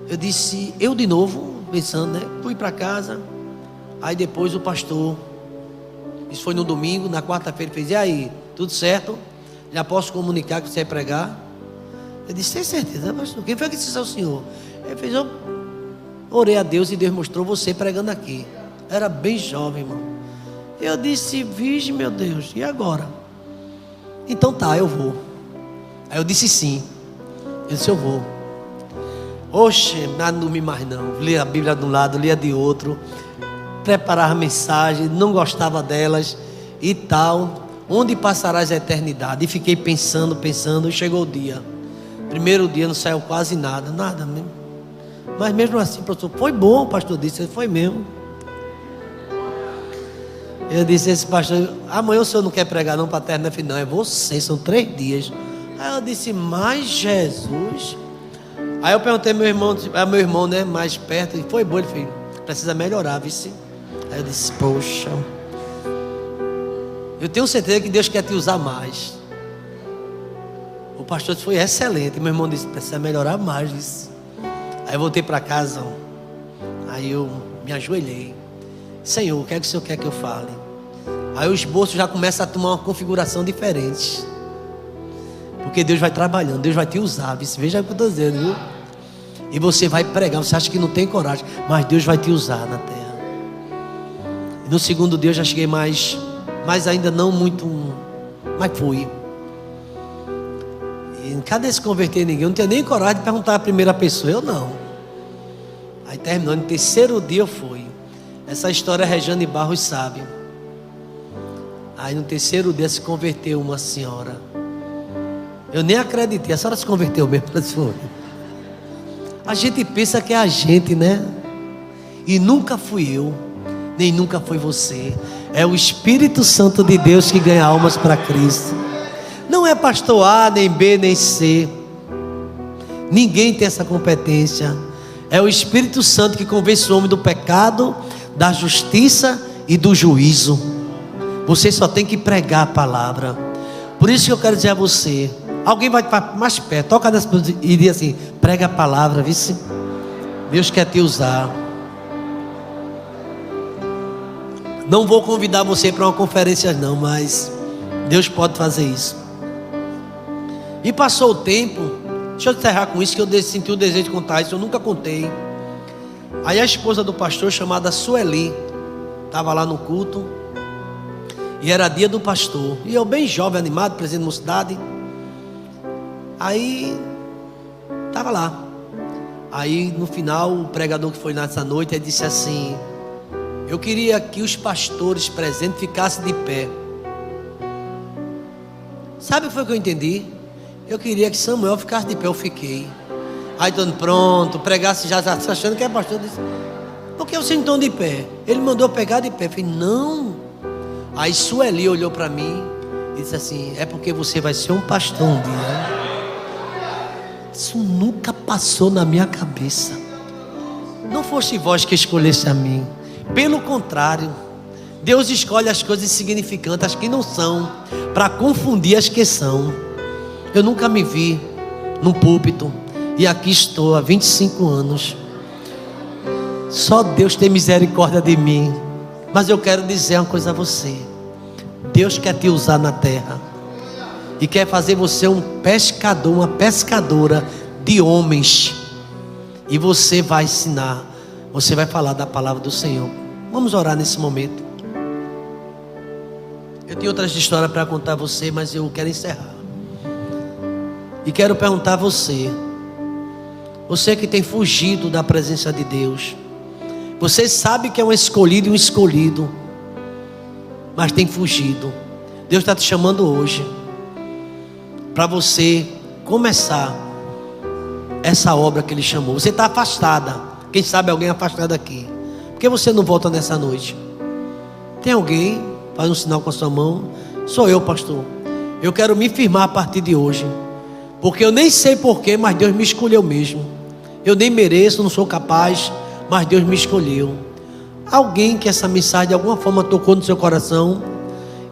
Eu disse, eu de novo, pensando, né? Fui para casa. Aí depois o pastor, isso foi no domingo, na quarta-feira ele fez, e aí, tudo certo? Já posso comunicar que você vai pregar? Eu disse, tem certeza, pastor? Quem foi que disse ao senhor? Ele fez, eu orei a Deus e Deus mostrou você pregando aqui. Era bem jovem, irmão. Eu disse, vixe meu Deus, e agora? Então tá, eu vou. Aí eu disse sim. Eu disse, eu vou. Oxe, nada, não dormi mais não. Lia a Bíblia de um lado, lia de outro. Preparava mensagem, não gostava delas e tal. Onde passarás a eternidade? E fiquei pensando, e chegou o dia. Primeiro dia não saiu quase nada mesmo. Mas mesmo assim, pastor, foi bom, o pastor disse, foi mesmo. Eu disse, esse pastor, amanhã o senhor não quer pregar não para a terra? Não, é você, são 3 dias. Aí eu disse, mas Jesus. Aí eu perguntei ao meu irmão, né, mais perto, e foi bom, ele fez, precisa melhorar, vice. Aí eu disse, poxa, eu tenho certeza que Deus quer te usar mais. O pastor disse, foi excelente. Meu irmão disse, precisa melhorar mais, disse. Aí eu voltei para casa, aí eu me ajoelhei. Senhor, o que é que o senhor quer que eu fale? Aí o esboço já começa a tomar uma configuração diferente. Porque Deus vai trabalhando, Deus vai te usar. Veja o que eu estou dizendo, viu? E você vai pregar, você acha que não tem coragem, mas Deus vai te usar na terra. E no segundo dia eu já cheguei mas ainda não muito, mas fui. E cadê se converter ninguém? Eu não tinha nem coragem de perguntar a primeira pessoa, eu não. Aí terminou, no terceiro dia eu fui. Essa história a Rejane Barros sabe. Aí no terceiro dia se converteu uma senhora. Eu nem acreditei, a senhora se converteu mesmo. A gente pensa que é a gente, né? E nunca fui eu, nem nunca foi você. É o Espírito Santo de Deus que ganha almas para Cristo. Não é pastor A, nem B, nem C. Ninguém tem essa competência. É o Espírito Santo que convence o homem do pecado, da justiça e do juízo. Você só tem que pregar a palavra. Por isso que eu quero dizer a você, alguém vai mais perto, toca nessa pessoa e diz assim, prega a palavra, vice. Deus quer te usar. Não vou convidar você para uma conferência não, mas Deus pode fazer isso. E passou o tempo. Deixa eu encerrar com isso, que eu senti o desejo de contar isso, eu nunca contei. Aí a esposa do pastor, chamada Sueli, estava lá no culto, e era dia do pastor, e eu bem jovem, animado, presente na mocidade. Aí estava lá. Aí no final, o pregador que foi nessa noite, ele disse assim, eu queria que os pastores presentes ficassem de pé. Sabe o que foi que eu entendi? Eu queria que Samuel ficasse de pé, eu fiquei. Aí dando pronto, pregasse já achando que é pastor. Disse, por que vocês não estão de pé? Ele mandou pegar de pé. Eu falei, não. Aí Sueli olhou para mim e disse assim, é porque você vai ser um pastor um dia. Isso nunca passou na minha cabeça. Não fosse vós que escolhesse a mim. Pelo contrário, Deus escolhe as coisas insignificantes, as que não são, para confundir as que são. Eu nunca me vi num púlpito, e aqui estou há 25 anos. Só Deus tem misericórdia de mim. Mas eu quero dizer uma coisa a você. Deus quer te usar na terra, e quer fazer você um pescador, uma pescadora de homens. E você vai ensinar, você vai falar da palavra do Senhor. Vamos orar nesse momento. Eu tenho outras histórias para contar a você, mas eu quero encerrar. E quero perguntar a você, você que tem fugido da presença de Deus, você sabe que é um escolhido e um escolhido, mas tem fugido. Deus está te chamando hoje para você começar essa obra que Ele chamou. Você está afastada. Quem sabe alguém afastado aqui. Por que você não volta nessa noite? Tem alguém? Faz um sinal com a sua mão. Sou eu, pastor. Eu quero me firmar a partir de hoje, porque eu nem sei porquê, mas Deus me escolheu mesmo. Eu nem mereço, não sou capaz, mas Deus me escolheu. Alguém que essa mensagem de alguma forma tocou no seu coração,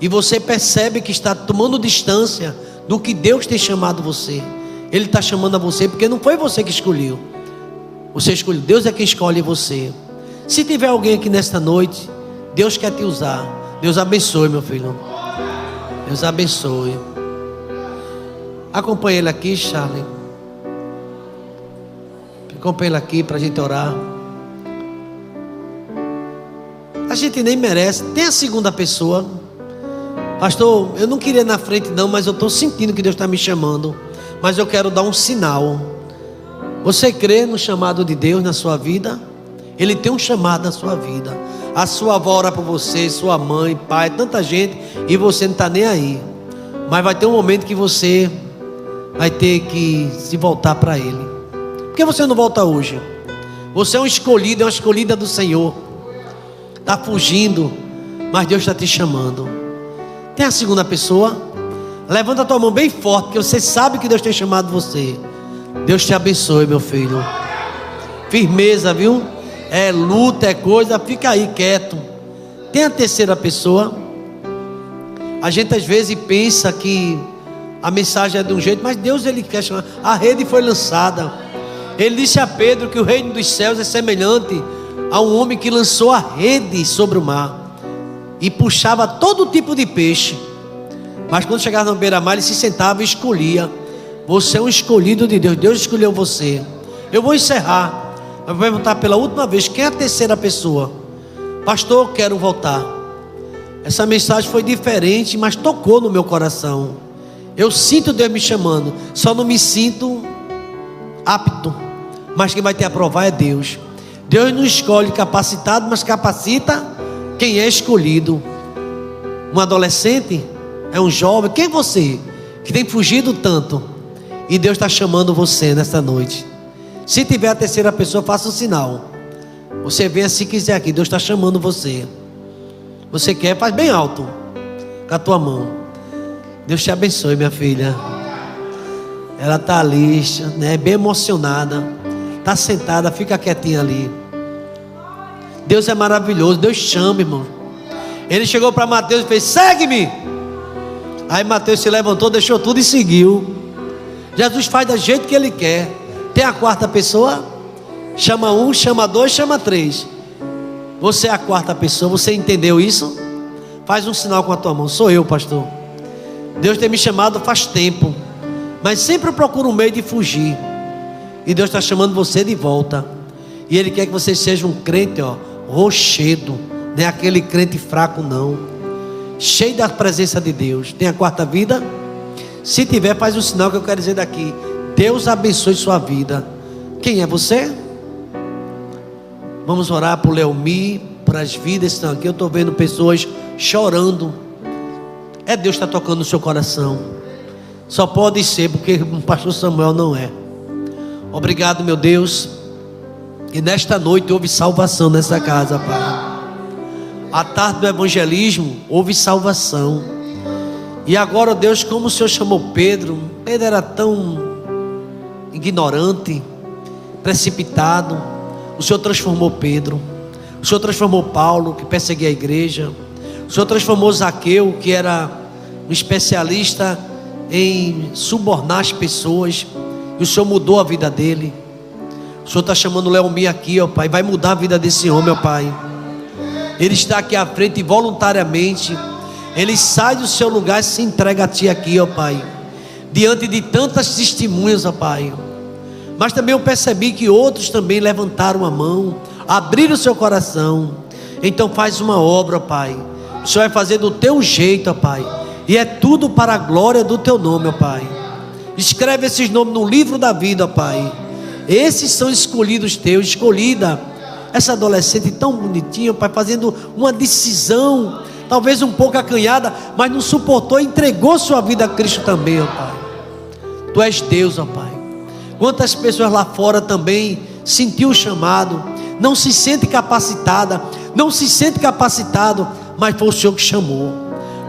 e você percebe que está tomando distância do que Deus tem chamado você. Ele está chamando a você porque não foi você que escolheu. Você escolheu, Deus é quem escolhe você. Se tiver alguém aqui nesta noite, Deus quer te usar. Deus abençoe, meu filho. Deus abençoe. Acompanhe ele aqui, Charlie. Acompanhe ele aqui para a gente orar. A gente nem merece. Tem a segunda pessoa. Pastor, eu não queria ir na frente não, mas eu estou sentindo que Deus está me chamando. Mas eu quero dar um sinal. Você crê no chamado de Deus na sua vida? Ele tem um chamado na sua vida. A sua avó ora por você, sua mãe, pai, tanta gente, e você não está nem aí. Mas vai ter um momento que você vai ter que se voltar para Ele. Por que você não volta hoje? Você é um escolhido, é uma escolhida do Senhor. Está fugindo, mas Deus está te chamando. Tem a segunda pessoa? Levanta a tua mão bem forte, porque você sabe que Deus tem chamado você. Deus te abençoe, meu filho. Firmeza, viu? É luta, é coisa, fica aí quieto. Tem a terceira pessoa. A gente às vezes pensa que a mensagem é de um jeito, mas Deus Ele quer chamar. A rede foi lançada. Ele disse a Pedro que o reino dos céus é semelhante a um homem que lançou a rede sobre o mar e puxava todo tipo de peixe. Mas quando chegava na beira-mar, ele se sentava e escolhia. Você é um escolhido de Deus. Deus escolheu você. Eu vou encerrar. Eu vou perguntar pela última vez: quem é a terceira pessoa? Pastor, eu quero voltar. Essa mensagem foi diferente, mas tocou no meu coração. Eu sinto Deus me chamando, só não me sinto apto. Mas quem vai te aprovar é Deus. Deus não escolhe capacitado, mas capacita quem é escolhido. Um adolescente, é um jovem. Quem é você que tem fugido tanto? E Deus está chamando você nesta noite. Se tiver a terceira pessoa, faça um sinal. Você venha se quiser aqui. Deus está chamando você. Você quer? Faz bem alto com a tua mão. Deus te abençoe, minha filha. Ela está ali, né, bem emocionada. Está sentada, fica quietinha ali. Deus é maravilhoso. Deus chama, irmão. Ele chegou para Mateus e fez: segue-me. Aí Mateus se levantou, deixou tudo e seguiu. Jesus faz do jeito que Ele quer. Tem a quarta pessoa? Chama um, chama dois, chama três. Você é a quarta pessoa. Você entendeu isso? Faz um sinal com a tua mão. Sou eu, pastor. Deus tem me chamado faz tempo, mas sempre eu procuro um meio de fugir. E Deus está chamando você de volta. E Ele quer que você seja um crente, ó, rochedo. Não é aquele crente fraco não, cheio da presença de Deus. Tem a quarta vida? Se tiver, faz um sinal que eu quero dizer daqui. Deus abençoe sua vida. Quem é você? Vamos orar por Leomi, para as vidas que estão aqui. Eu estou vendo pessoas chorando. É Deus que está tocando no seu coração. Só pode ser porque o pastor Samuel não é. Obrigado, meu Deus. E nesta noite houve salvação nessa casa, Pai. A tarde do evangelismo houve salvação. E agora, Deus, como o Senhor chamou Pedro. Pedro era tão ignorante, precipitado. O Senhor transformou Pedro. O Senhor transformou Paulo, que perseguia a igreja. O Senhor transformou Zaqueu, que era um especialista em subornar as pessoas. E o Senhor mudou a vida dele. O Senhor está chamando o Leomi aqui, ó Pai. Vai mudar a vida desse homem, ó Pai. Ele está aqui à frente e voluntariamente ele sai do seu lugar e se entrega a Ti aqui, ó Pai. Diante de tantas testemunhas, ó Pai. Mas também eu percebi que outros também levantaram a mão, abriram o seu coração. Então faz uma obra, ó Pai. O Senhor vai fazer do Teu jeito, ó Pai. E é tudo para a glória do Teu nome, ó Pai. Escreve esses nomes no livro da vida, ó Pai. Esses são escolhidos Teus. Escolhida essa adolescente tão bonitinha, ó Pai, fazendo uma decisão, talvez um pouco acanhada, mas não suportou e entregou sua vida a Cristo também, ó Pai. Tu és Deus, ó Pai. Quantas pessoas lá fora também sentiu o chamado, não se sente capacitada, não se sente capacitado, mas foi o Senhor que chamou.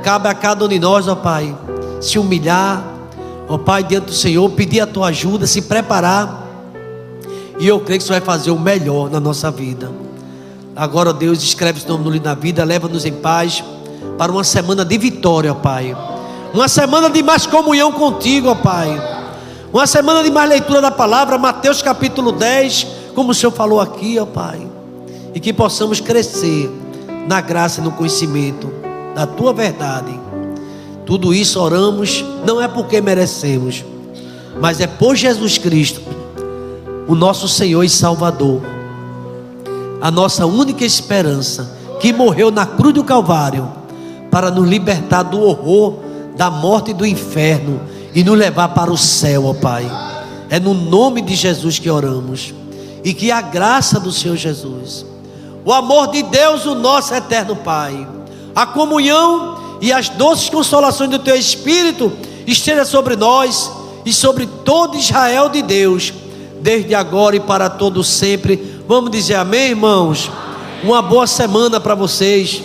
Cabe a cada um de nós, ó Pai, se humilhar, ó Pai, diante do Senhor, pedir a tua ajuda, se preparar, e eu creio que você vai fazer o melhor na nossa vida. Agora, ó Deus, escreve esse nome no livro da vida, leva-nos em paz para uma semana de vitória, ó Pai, uma semana de mais comunhão contigo, ó Pai, uma semana de mais leitura da palavra, Mateus capítulo 10, como o Senhor falou aqui, ó Pai, e que possamos crescer na graça e no conhecimento da tua verdade. Tudo isso oramos, não é porque merecemos, mas é por Jesus Cristo, o nosso Senhor e Salvador, a nossa única esperança, que morreu na cruz do Calvário para nos libertar do horror da morte e do inferno e nos levar para o céu, ó Pai. É no nome de Jesus que oramos, e que a graça do Senhor Jesus, o amor de Deus, o nosso eterno Pai, a comunhão e as doces consolações do Teu Espírito esteja sobre nós e sobre todo Israel de Deus, desde agora e para todo sempre. Vamos dizer amém, irmãos? Uma boa semana para vocês.